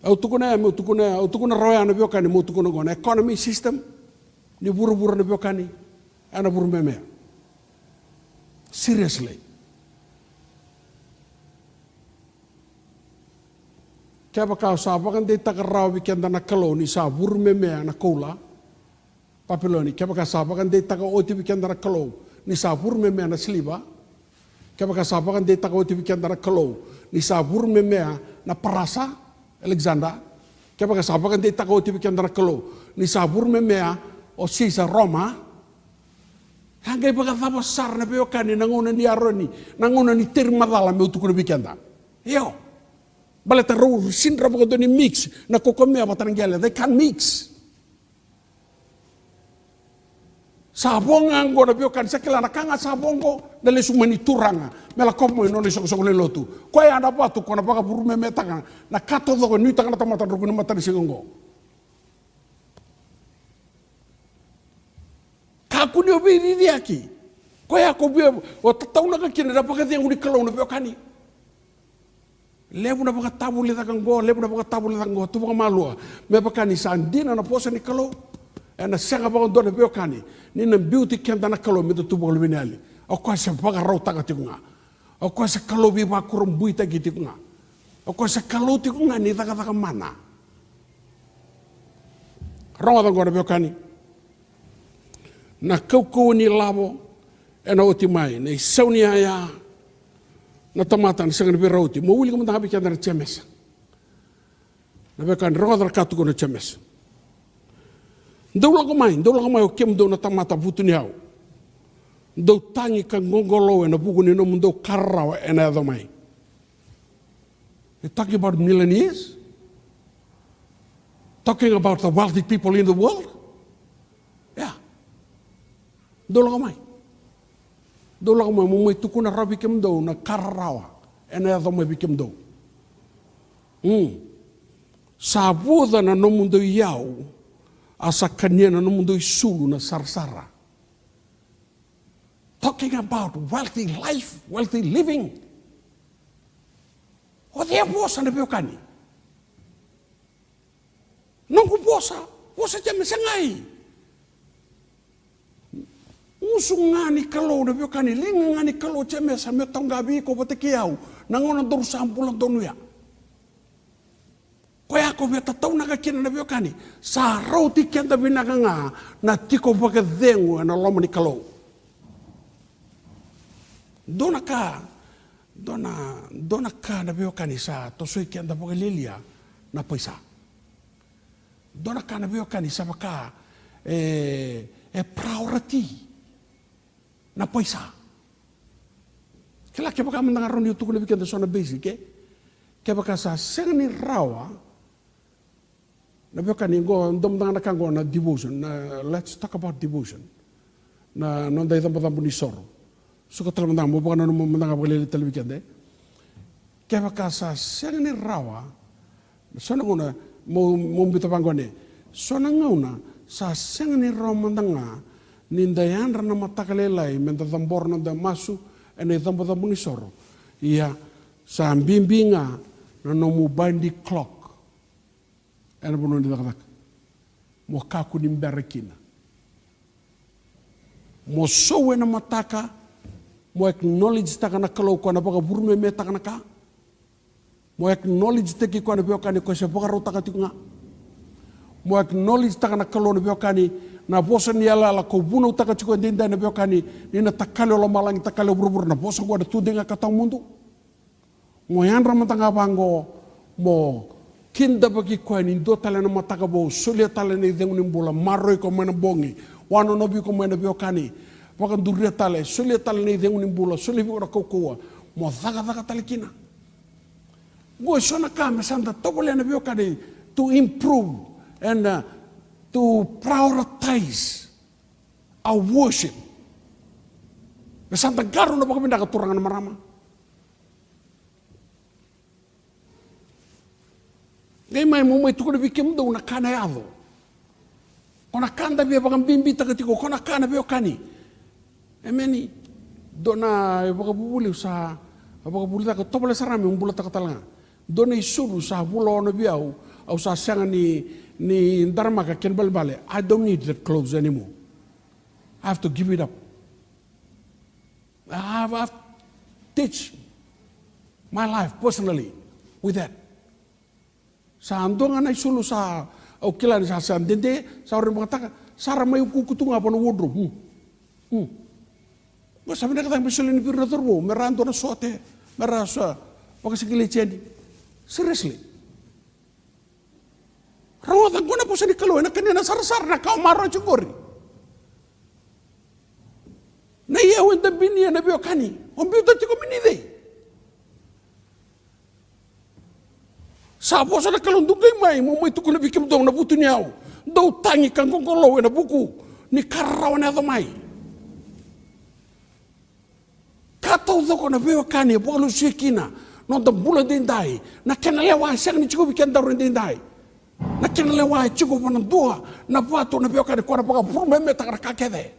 Speaker 2: Au tukuna rawa na biokani mo tukuna gona economy system ni buru-buru na biokani ana buru meme. Seriously. Kaya baka usapakan di takaraw bikenda na kaloni sa burmeme na kola papiloni. Kaya baka usapakan di taka-oti bikenda na kalo ni sa burmeme na sliba. Kaya baka usapakan di taka-oti bikenda na kalo ni sa burmeme na parasa Alexander. Kaya baka usapakan di taka-oti bikenda na kalo ni sa burmeme o Caesar Roma. Hanggang baka tapasar na biokani nanguna ni Aroni nanguna ni Tirmadala me utukuna bikenda. Yo. Baleta rou sindra baga doni mix na kokomea batanangela they can mix. Sabonga ngo na biokan sekela na kanga sabongo dale sumani turanga mela komo no le sokosoko le lotu. Ko ya na batu ko na baga burume metanga na kato do ni tanga na tamata rukuna matani singongo. Kakuni obi di aki. Ko ya ko bi o tatauna ka kine na baga dengu ni kalon na biokani. Lebu na baka tabu le takango, lebu na baka tabu le takango, tu baka malua. Me baka ni sandina na posa ni kalo, na senga baka dona biokani, ni na beauty kenda na kalo me tu baka lebinali. O kwa se baka rau taka tikunga, o kwa se kalo bi baka kurum buita ki tikunga, o kwa se kalo tikunga ni taka mana. Ronga tango na biokani. Na kau ni labo, na oti mai, na isau ni aya, na tamata na sanga na birauti mo wuli ko manda habi kanda na chemes na bekan ronga dar katu ko na chemes ndawla ko mai o kem do na tamata butu ni hau do tangi ka ngongolo na buku ni no mundo karrawa ena do mai. You're talking about million years, talking about the wealthy people in the world. Yeah, ndawla ko mai dola mo mo tukuna rabi kem do na karrawa ena do mo bikem do sabuda na no mundo yau asa kanya na no mundo isulu na sarsara, talking about wealthy life, wealthy living. O dia bosa na biokani nongu bosa jame sangai usungani kalau na biokani lingangani kalau cemesa me tonggabi ko batekiau nangona doru sampulan donuya ko ya ko beta tau na kina na biokani sa roti kenda binaganga na tiko baka dengu na lomo ni kalau dona ka na biokani sa tosoi kenda baka lilia na paisa dona ka na biokani sa baka priority na paisa. Kila kaya baka mendengar ron YouTube lebih kita sona basic ke? Kaya baka sa senga ni rawa Na bekani go ndom dang na kango na devotion. Let's talk about devotion. Na nonda ita patampu ni soro. Suka tala mandang mo baka na mandang abali telebikende. Kaya ka sa siyang ni rawa. Sona nguna mo mbita pangone. Sona nguna sa siyang ni rawa mandang nga nindayan na matakalelay mentatambor na masu ene tampo ni soro. Iya sa bimbinga na nomu bandi clock. Ena puno ni tak mo kaku ni mberekina mo sowe na mataka mo acknowledge taka na kalau ko na baka burme me taka na ka mo acknowledge teki ko na biokani ko se baka rota ka tinga mo acknowledge taka na kalau na biokani na bosa ni ala ko buno taka chiko ndinda na biokani ni na takalo lo malang takalo burbur na bosa ko ada tudenga katang mundu mo yan ramatanga bango mo kinda bagi ko ni do tala na mataka bo sulia tala ni dengun bola maroi ko mana bongi wano nobi ko mana biokani wakan duria tala sulia tala ni dengun bola sulia bi ko ko mo daga talikina go sona ka me santa tobole na biokani to improve and to prioritize our worship me santa garu na baka pindah katurangan marama. Ngay may mo may tukod bikim do na kanayado. Kona kanda biya bakang bimbi tagatiko kona kana biya kani. Emeni do na baka bubuli sa baka bubuli taka topole sarami umbula takatala. Do na isulu sa bulo na biya au sa sanga ni dharma ka ken balbale. I don't need that clothes anymore. I have to give it up. I have teach my life personally with that. Sa andong anay sulu sa o kilani sa dende sa orang mengatakan sara may kukutung apa no wardrobe. Mo sabi na katang bisulin ni pirnator mo merando na sote merasa pagkasigili chendi. Seriously. Rawatan ko na po sa ni kaloy na kanina sarasar na kaumaro chugori. Na iyawan da binia na biokani. Ombiuta chiko minide. Sabo sa nakalundugay may mo may tukul bikim dong na buto niyaw. Daw tangi kang kongkolowe na buku ni kararawan na damay. Kataw daw ko na bewa kani bukalu sikina no da bula din dai na kenalewa siyang ni chiko bikin daw rin din dai. Na kenalewa chiko pa ng duha na bato na bewa kani ko na baka purmeme takara kakede.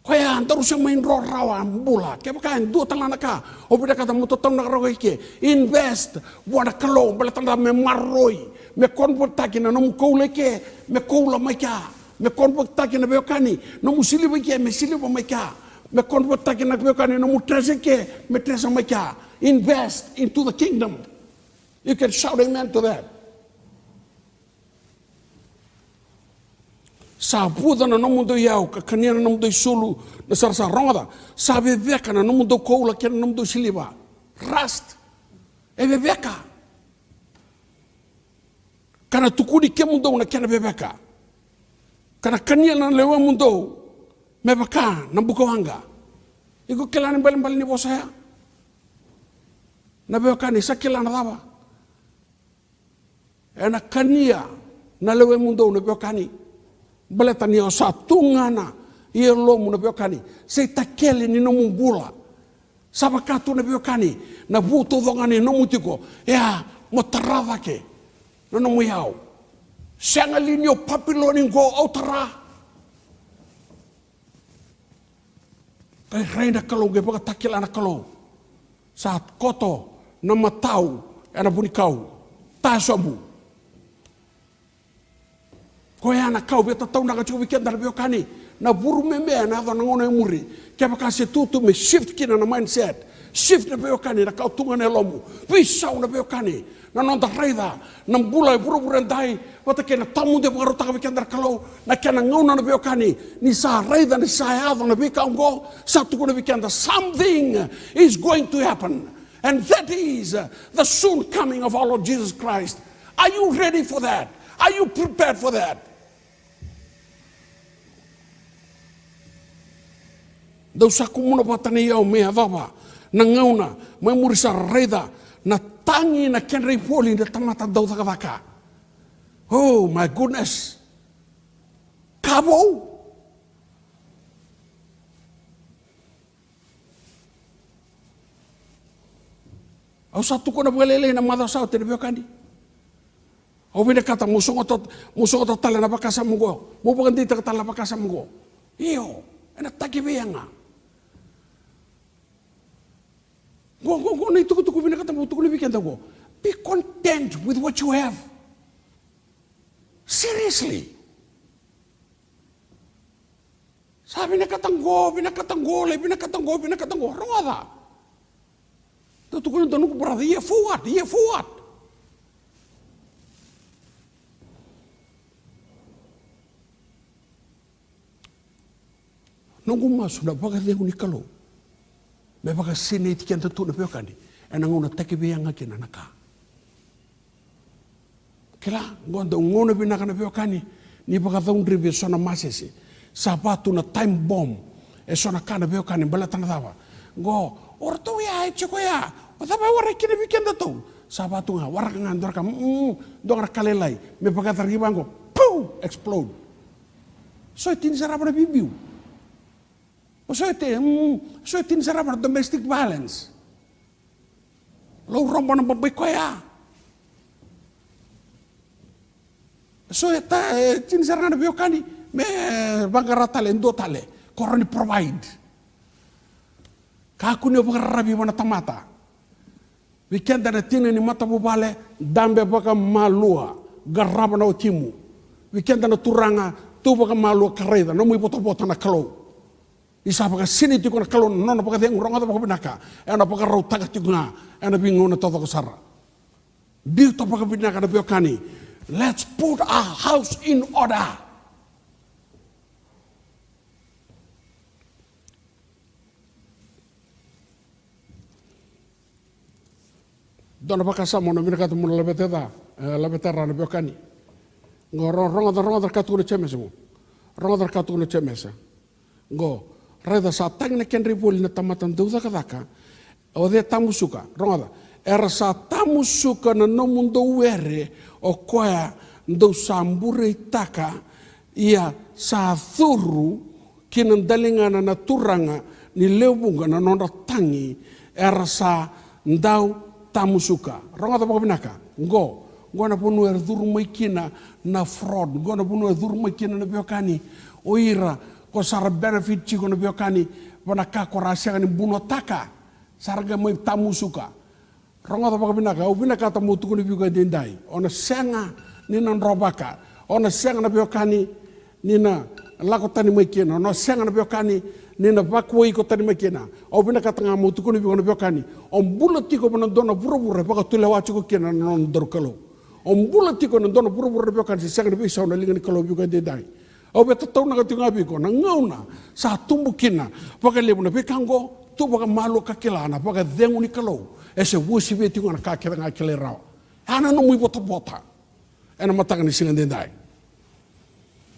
Speaker 2: Kaya antaru siya main rawa bula. Kaya bakain dua tala naka. O bida kata mo totong nakaraway ke. Invest. Wala kalong. Bala tanda me marroy. Me konpot taki na nomu koule ke. Me koula may ka. Me konpot taki na beokani. Nomu silibay ke. Me silibay may ka. Me konpot taki na beokani. Nomu trese ke. Me trese may ka. Invest into the kingdom. You can shout amen to that. Sa puda na nomundo yau ka kania na nomundo sulu na sarsa ronga sa bebeka na nomundo koula kena nomundo siliba rust e bebeka kana tukudi ke mundo na kena bebeka kana kania na lewa mundo mebaka na bukawanga iko kelani bali ni bosaya na bebeka ni sakila na daba ena kania na lewa mundo na bebeka ni baleta ni o sa tungana i lo mu na biokani se takele ni no mubula sabakatu na biokani na buto dongani no mutiko ya motarava ke no mu yao sanga linyo papiloni go outara kai reina kalau ge baka takela na kalau saat koto na matau ana bunikau tasobu Koya na kau beta tau na kacu weekend dar biokani na buru meme na do ngono muri ke baka se tutu me shift kina na mindset shift na biokani na kau tunga na lomu pisau na biokani na non da reida na bula buru dai wata ke na tamu de baro ta weekend dar kalau na kana ngona na biokani ni sa reida ni sa ya do na bikango sa tu na weekend something is going to happen and that is the soon coming of our Lord Jesus Christ. Are you ready for that? Are you prepared for that? Daw sa kumuna patani yao me avava na ngauna mai murisa reda na tangi na kenrei poli na tamata daw takavaka Oh my goodness. Kabo. Au sa tuko na bugalele na mother sao te biokani. Au bine kata musongo to tala na bakasa mungo. Mo bagandi ta tala bakasa mungo. Iyo, ena taki beanga. Go na tuko bine kata mo tuko ni bikenda go. Be content with what you have. Seriously. Sabi na katanggo, roda. Tudo quando não brother, ia forward. Não gumaso na baga de unikalo. Me baga sine tikenta tu na peokani. Ena ngona take beanga kina naka. Kela ngondo ngona binaka na peokani ni baga thong ribe sona masese. Sapatu na time bomb. E sona kana peokani bala tanadawa. Go orto ya chiko ya otaba wara kine bikenda to sabatu nga wara nga ndorka dora kalelai me pagata ribango pum explode so tin sarabra bibiu so tin sarabra domestic violence lo rombo na babai koya so tin sarabra biokani me bangarata le ndo tale koroni provide kaku ni rabi wana tamata. Weekend na tine ni mata bubale dambe baka malua garaba na otimu. Weekend na turanga tu baka malua kareda no mu bota na kalo. Isa baka sini tiko na kalo no na baka deng ronga baka binaka. Ena baka rau taga tikunga ena bingo na toto sara. Bil to baka binaka na biokani. Let's put our house in order. Dona bakasa mona mina katu mona labetera na biokani. Ngo ronga katu na chemesa mo. Ronga katu na chemesa. Ngo reda sa tang na kenri boli na tamatan duda kadaka. O de tamusuka. Ronga era sa tamusuka na no mundo were o koya ndo sambure itaka ia sa thuru kinandalingana na turanga ni leubunga na nonda tangi era sa ndau tamusuka. Ronga baka binaka. Ngo na punu erduru maikina na fraud. Ngo na punu erduru maikina na biokani. Oira ko sara benefit chiko na biokani. Wana kako rasia ni buno taka. Sarga mai tamusuka. Ronga baka binaka. O binaka tamutu ko ni biokani dindai. Ona senga nina nrobaka. Ona senga na biokani nina lakotani maikina. Ona senga na biokani nina bakoi ko tani makena au bina katanga mutu ko ni biona biokani on bulati ko bana dona burubura baka tulewa ko kena non dorkalo on bulati ko non dona burubura biokani senga bi sauna lingani kalo biokani de dai au beta tau na tinga bi ko na ngauna sa tumbu kina baka lebuna bikango tu baka malu kakilana baka dengu ni kalo ese wusi beti ngana kakira ngakile raw ana no muy bota ena matanga ni singa de dai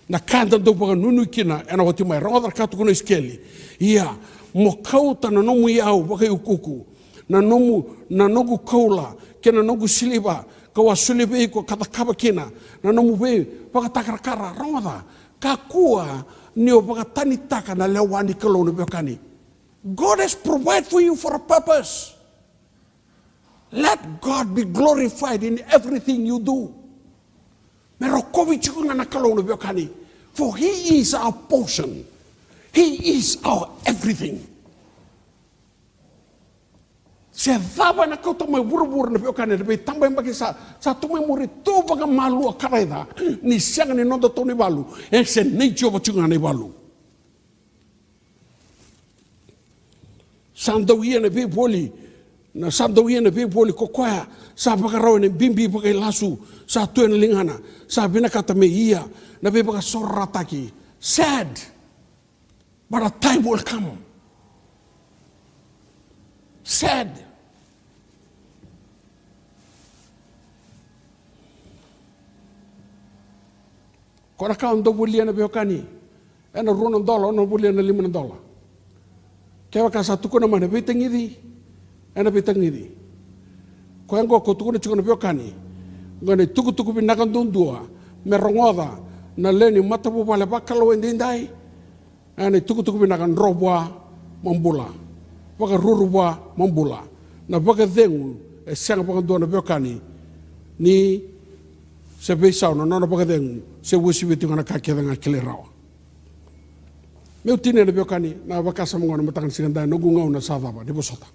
Speaker 2: na kanda do baka nunu kina ena hoti mai ronga katu kuno iskeli ia mo kauta na nomu iau baka ukuku na nogu kaula kena nogu siliba kawa sulibe iko katakaba kina na nomu be baka takarakara ronga kakua nio baka tani taka na lewani kalo no bekani. God has provided for you for a purpose. Let God be glorified in everything you do. For He is our portion. He is our everything. Se dava na kau tamai buru-buru na biokani na tambah bagi sa tumai muri tu baga malu akaraida ni siang ni nondo toni balu e se nei joba chunga ni balu. Sandawiya na bi boli kokoya sa baga raw ni bimbi baga lasu sa tuena lingana sa binakata me iya na bi baga sorrataki. Sad, but a time will come. Sad. Kora ka ndo bulia na biokani. Ena $1 ono bulia na $5. Kaya ka sa tuko naman bitangidi. Ena bitangidi. Ko ngo ko tuko na biokani. Ngone tuku binakandundua me rongoda na leni matapu pale bakalo endindai ane tukutuku binakan robwa mambula baka rurubwa mambula na baka dengu e sanga baka dona bekani ni se beisau na nona baka dengu se wusibiti ngana kakeda nga kilerawa meu tine na bekani na baka samangona matakan siganda no gungau na sadaba di bosota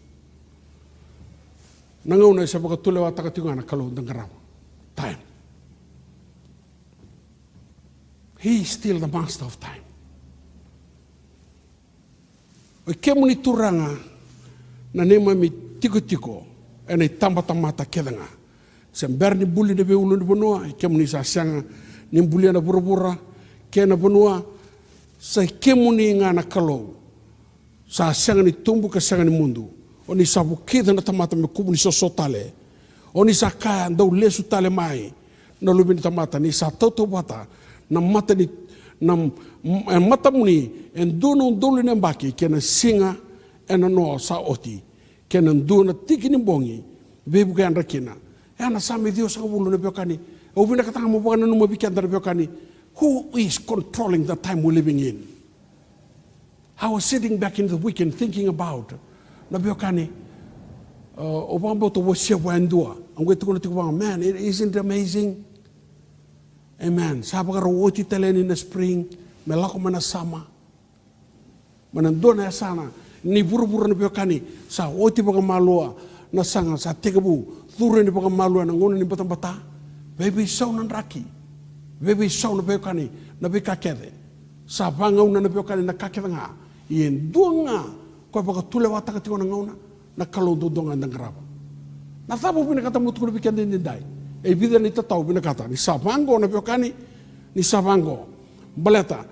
Speaker 2: nangau na isa baka tulewa takatingana kalau dengarawa time. He is still the master of time. O ke muni turanga na nema mi tiko ene tamata kedanga. Sember ni buli de beulu ni bonua ke muni sa sanga ni buli na bura ke na bonua sa ke muni ngana kalo sa sanga ni tumbu ka sanga ni mundu. Oni sa bukida na tamata me kubu ni sosotale. Oni sa kaya ndau lesu tale mai na lubi ni tamata ni sa toto bata na mata ni na mata muni en dono dolo ne mbaki kena singa ena no sa oti kena dona tiki ni bongi bebu kan rakina ena sami Dios sa bulu ne bekani o bina katanga mo bana no mo bikanda bekani who is controlling the time we're living in. I was sitting back in the weekend thinking about na bekani o bambo to was wandua I'm going to go to man, it isn't amazing. Amen. Sabi ka rawoti talen in the spring, melako man na sama. Manandun na sana, ni buru-buru na biyokani, sa oti baga malua, na sanga sa tigabu, thuro ni baga malua, nanguna ni batang-bata. Baby saw ng raki. Baby saw na biyokani, na bikakede. Sa bangaw na biyokani, na kakede nga. Iyan doon nga, kaya baga tulewata ka tiyo nangaw na kalodo doon nga ng graba. Nasabo pinakata mo tukul bikin din dai. E vida ni tatau pinakata ni sabango na biokani ni sabango. Baleta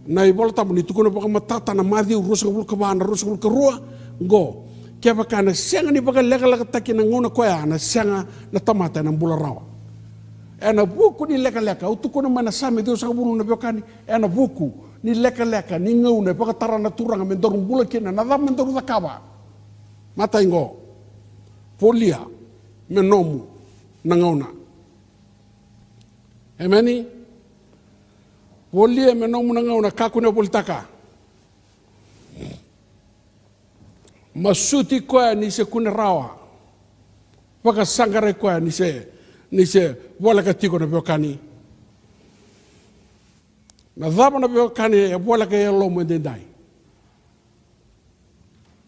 Speaker 2: na ibolta mo ni tukul na matata na madi rusa kul kabana rusa kul karua go. Kaya baka na senga ni baka lega taki na ngona koya na senga na tamata ng bularawa. E na buku ni leka utukul na manasami Dios sa bulu na biokani e na buku ni leka ni ngauna baka tara na turang mendorong bulakin na nadam mendorong takaba. Mata ingo. Polia menomu nangauna. Emeni? Polia menomu nangauna kakune politaka. Masuti koa ni se kune rawa. Waka sangare koa ni se wala katiko na biokani. Na dhaba na biokani ya wala kaya lo mwendendai.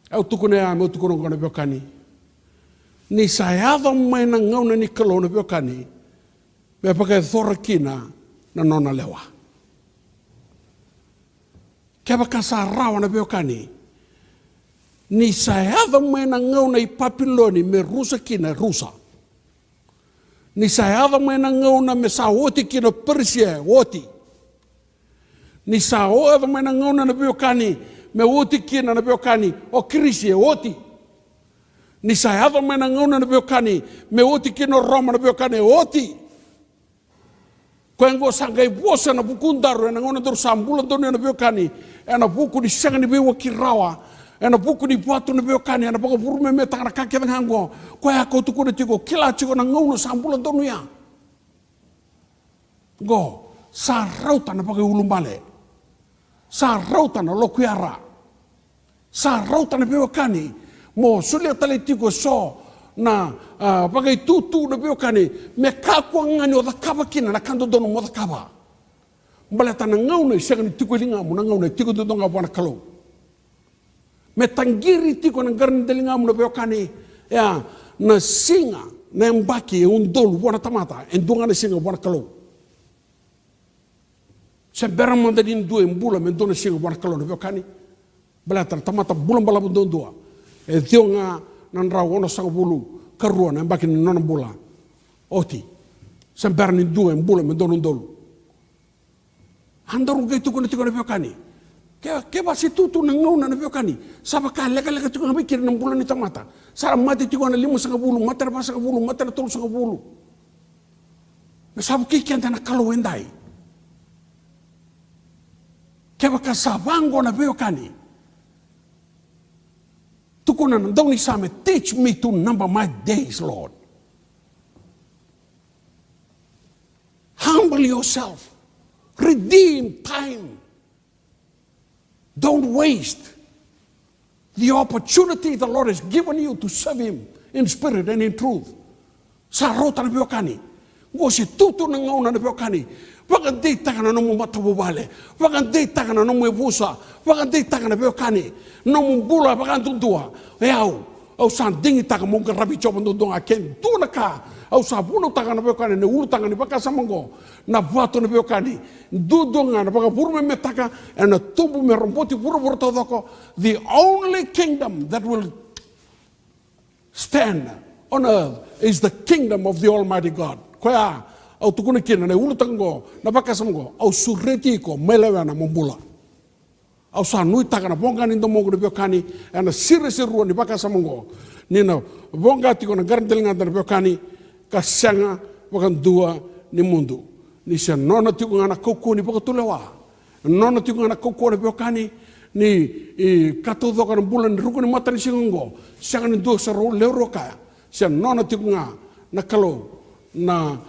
Speaker 2: Au tukune ya me tukune na biokani. Ni sayado mai na ngauna ni kalona biokani me pakai thora kina na nona lewa. Kia baka sa rawa na biokani ni sayado mai na ngauna I papiloni me rusa kina rusa. Ni sayado mai na ngauna me sa oti kina Persia oti. Ni sayado mai na ngauna na biokani me oti kina na biokani o Krisia oti. Ni sayado mai na ngauna na biokani me oti kino Roma na biokani oti. Kwengo sangai bosa na bukundaru na ngauna dur sambulan donu na biokani na buku di sanga ni bewa kirawa na buku di buatu na biokani na baka burume me tangana kake hango koya ko tuku de tiko kila tiko na ngauna sambulan donu ya. Go sa rauta na baka ulumbale. Sa rauta na lokuara. Sa rauta na biokani mo sulia tale tiko so na bagai tutu na biokani me kakwa ngani o kaba kina na kando dono mo kaba balata na ngauna isega ni tiko linga mo na ngauna tiko do nga bona kalo me tangiri tiko na garni delinga mo na biokani ya na singa na mbaki dolu bona tamata endunga na singa bona kalo se berama da din due mbula me dona singa bona kalo na biokani balata tamata bulan bala don dua e tionga nan rawono sa bulu karua na mbaki nona bula oti sambar ni due mbula me dono dolu andaru gaitu ko tiko na biokani ke ba si tutu na ngauna na biokani sabaka lega tiko na bikir na bula ni tamata sara mati tiko na limu sa bulu mata ba sa bulu mata tolu sa bulu me sabu ki kenta na kalo endai ke ba ka sabango na biokani Tukunan doni same, teach me to number my days, Lord. Humble yourself. Redeem time. Don't waste the opportunity the Lord has given you to serve Him in spirit and in truth. Sa rota na biokani. Ngo si tutu na ngauna na biokani. Wakan dei takana no mo matabubale. Wakan dei takana no mo evusa. Wakan dei takana biokani. No mo bula wakan tundua. Eau. Au san dingi taka mo ka rabi choba ndonga ken tuna ka. Au sa buno taka na biokani ne ulu taka ni baka samango. Na vato na biokani. Dudonga na baka burme metaka and na tubu me rompoti buru todoko. The only kingdom that will stand on earth is the kingdom of the Almighty God. Koya au tukuna kina ne ulu tango na baka samango au sureti ko melewa na mombula. Au sa nui taka na bonga ni ndomongo na biokani and na sirese ruo ni baka samango. Ni na bonga tiko na garantelinga na biokani ka sanga wakan dua ni mundu. Ni siya nona tiko nga na koko ni baka tulewa. Nona tiko nga na koko na biokani ni katodo ka ng bulan ni ruko ni mata ni singongo. Siya ni dua sa leo kaya. Siya nona tiko nga na kalo na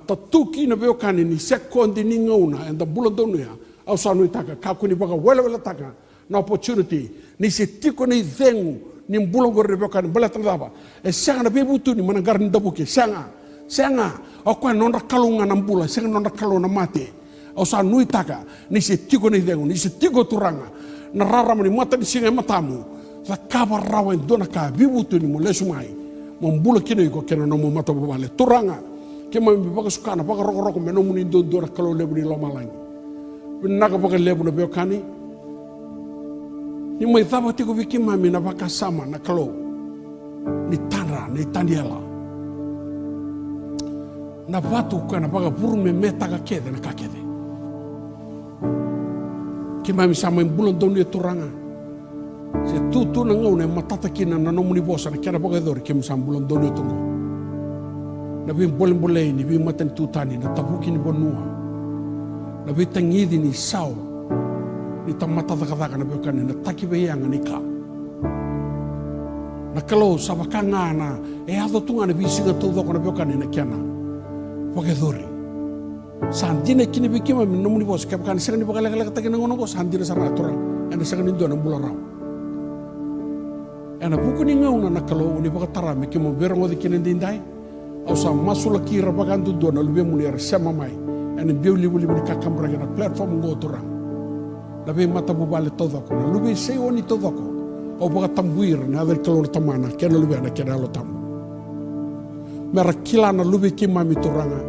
Speaker 2: tatuki na biokani ni siya kondi ni ngauna and the bulan doon niya. Au sa nui taka kako ni baka wala taka na opportunity ni si tiko ni dengu ni bulan gore ni biokani bala tandaba. Siya na bebutu ni mananggar ni dabuki. Siya nga ako nonda kalunga ng bula. Siya nonda kalunga na mati. Au sa nui taka ni si tiko ni dengu ni si tiko turanga. Nararama ni mata ni singa matamu. Sa kabar rawen dona ka bibutu ni mo lesumai. Mambula kino iko kena no mo mata babale. Turanga. Kema baka sukana baka roko meno muni dona kalau lebu ni lomalangi. Naka baka lebu na biokani. Ni mo ithaba tiko wiki mami na baka sama na kalau. Ni tanra, ni tandiela. Na watu kana baka buru me metaka kede na kakede. Kima misama imbulan doni turanga. Se tutu na ngauna matata kina na nomuni bosa na kena baka dori kima misama bulan doni tungo. Na bim boleh ni bim matan tutani na tabuki ni bonua. Na bim tangidi ni sao. Ni tamata taka na biokani na takibayanga ni ka. Na kalau sabakanga na ado tunga na bisinga todo na biokani na kena. Pagedori. Sandina kini bikima min nomuni bos kapkan sanga ni bakala kata kena ngono bos sandina sarna turang. Ana sanga ni dona bula raw. Ana buku ni ngauna na kalau ni bakatara me kimo bermo di kini dindai. Au sa masula kira bagandu dona lube muni ar sama mai. Ana biuli buli ni kakam na platform ngo turang. Labe mata bubale todo ko. Na lube sei oni todo ko. Au bakatambuir na aver kalor tamana kena lube ana kena lo tamu. Mera kila na lube ki mami turanga.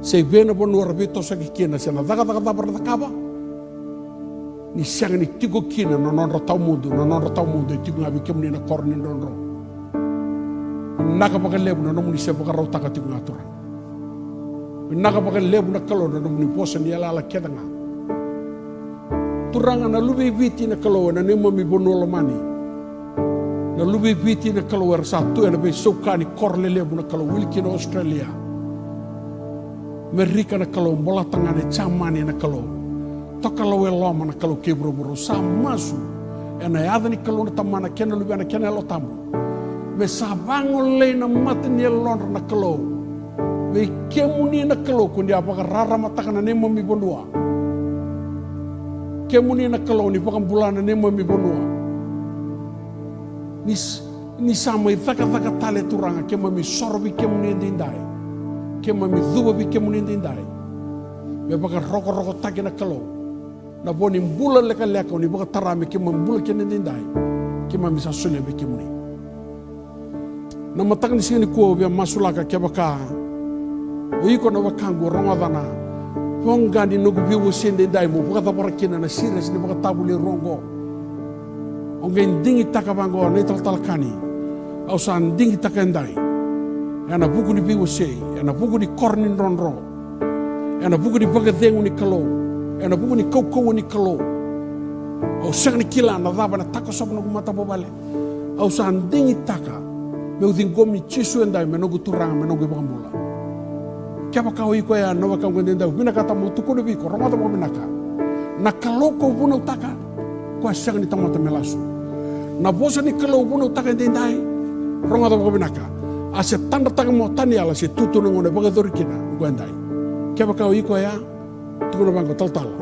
Speaker 2: Se vena bonu arbito sa kikina se na daga barna kaba. Ni siang ni tigo kina no non ratau mundo tigo ngabi kemni na korni nonro. Naka baka lebu na nomuni se baka rauta ka tigo ngaturang. Naka baka lebu na kalo na nomuni posa ni ala kedanga. Turanga na lube viti na kalo na nema mi bonu lomani. Na lubi viti na kalau satu na be sukani korlele na kalau wilki na Australia. Merika na kalau bola tengah na camani na kalau. Tokalawe lama na kalau keburu-buru samasu. Ena ada ni kalau na tamana kena lubi na kena lo tamu. Be sabango le na matni lon na kalau. Be kemuni na kalau kundi apa rara mata kana nemo mi bonua. Kemuni na kalau ni pakan bulan na nemo mi bonua. Ni sama itaka tale turanga kema mi sorbi kemu ni ndindai kema mi dhuba bi kemu ni ndindai be baka roko taki na kalo na boni mbula leka ni baka tarame kema mbula kene ndindai kema mi sasune be kemu ni na matang ni sini ko be masulaka ke baka uiko na wakangu rongadana pongani nugu biwu sende ndai mo baka taparakina na sires ni baka tabuli rongo ongen dingi takabango ne talkani au san dingi takendai ana buku ni biwo sei ana buku ni kornin ronro ana buku ni bagadengu ni kalo ana buku ni koko ni kalo au sang ni kila na daba na takosob no mata bobale au san dingi taka me udin gomi chisu endai me no guturang me no gibamula kaya kau iko ya no wakang gondenda bina kata mo tukuni biko romata mo binaka na kaloko buno taka kwa sang ni tamata melasu na bosa ni kalau buno taka dendai romata mo binaka ase tanda taka mo tani ala se tutu ngone bagador kina gondai Keba kau iko ya, tukuna bangko tal-tal.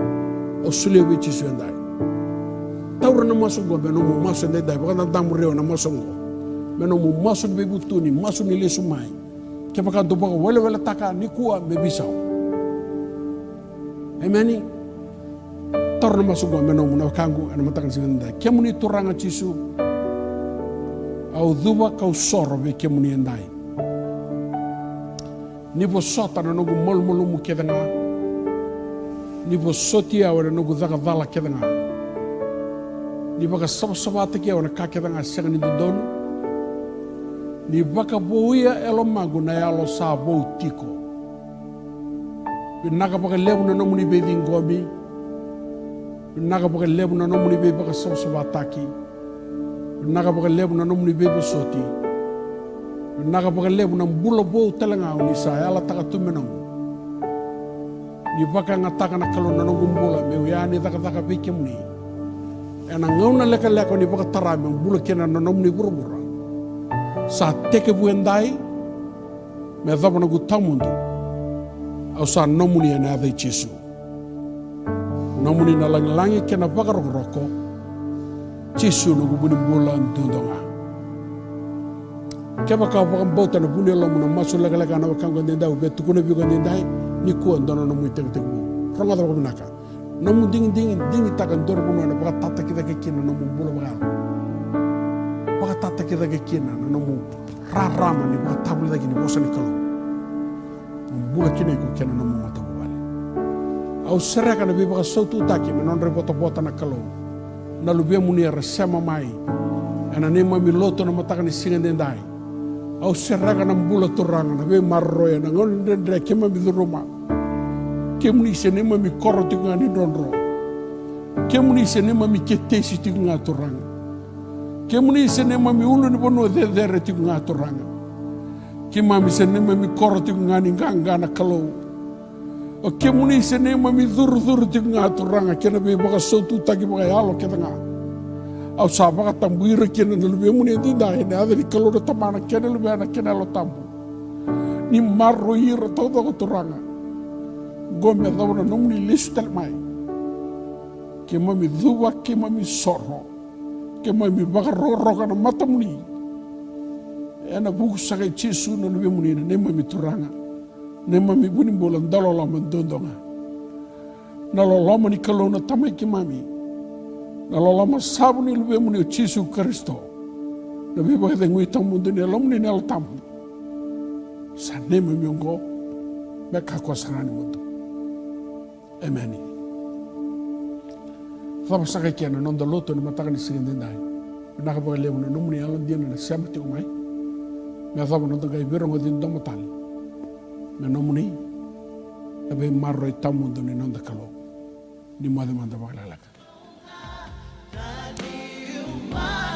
Speaker 2: Au sulia we chisu endai. Taura na masuk go beno mo masuk endai, baka na damu reo na masuk go. Beno mo masuk bebu tuni, masuk ni lesu mai. Keba kau baka wale taka ni kuwa me bisau. Emeni. Taura na masuk go beno mo na kangu ana matakan singa endai. Kemuni turanga chisu. Au dhuwa kau soro be kemuni endai. Ni po sota na nogu mol mu kedanga. Ni po sotia wana nogu dhaga dhala kedanga. Ni baka sabate kia wana ka kedanga sega ni dodonu. Ni baka boia elo magu na yalo sa bou tiko. Binaka baka lebu na nomu ni bebi ngomi. Binaka baka lebu na nomu ni bebi baka sabataki. Binaka baka lebu na nomu ni bebi soti. Naga baka lebu na mbula bou talanga ni sa ala taka tumenongu. Ni baka ngataka na kalo na nongu mbula me uyani taka beke muni. Ena ngauna leka ni baka tarame mbula kena na nomu ni burubura. Sa teke buendai me dhaba na gutamundu. Au sa nomu ni ena adai chisu. Nomu ni na langi kena baka roko. Chisu na gubuni mbula ndundonga. Keba kau pakam bauta na punya lo muna masuk lega na wakang kan dendai betu kuna biu kan dendai ni kuan dono na mui teng bu ranga da bakminaka namu ding takan dor puno na baka tata kita ke kina namu bulu bakal baka tata kita ke kina na namu rama ni baka tabul lagi ni bosan ni kalau bulu kina ko kina namu mata bubale au seraka na bi baka sautu taki menon rebota na kalau na lubia muni resema mai ana nema mi loto na matakan ni singa dendai au seraka na mbula turanga na be marroya na ngon dendre kema mi roma kemuni senema mi koro tinga ni donro kemuni senema mi ketesi tinga turanga kemuni senema mi ulu ni bono de tinga turanga kema mi senema mi koro tinga ni ganga na kalau o kemuni senema mi dur tinga turanga kena be baka sotu taki baka yalo ketanga au sabaka tambuira kena na lube muni dinda ene ada di kalau do tamana kena lube ana kena lo tambu ni marro ira todo ko turanga gome da bona nomni listel mai ke mami duwa ke mami sorro ke mami baka ro kana matamuni ena buku sakai chisu na lube muni ne mami turanga ne mami buni bolan dalo la mandondonga na lo lama ni kalau na tamai ke mami na lama sabu ni lube muni Yesu Kristo na be ba ngui tamu ni lom ni nel tamu sa ne me miongo be ka ko sarani mutu amen fa sa ka kena non da loto ni mataka ni sinde ndai na ka ba le muni no muni alon dia na samti umai me fa non da ga biro ngodi ndo motali me no muni be marro tamu ni non da kalo ni mo de manda ba la
Speaker 1: My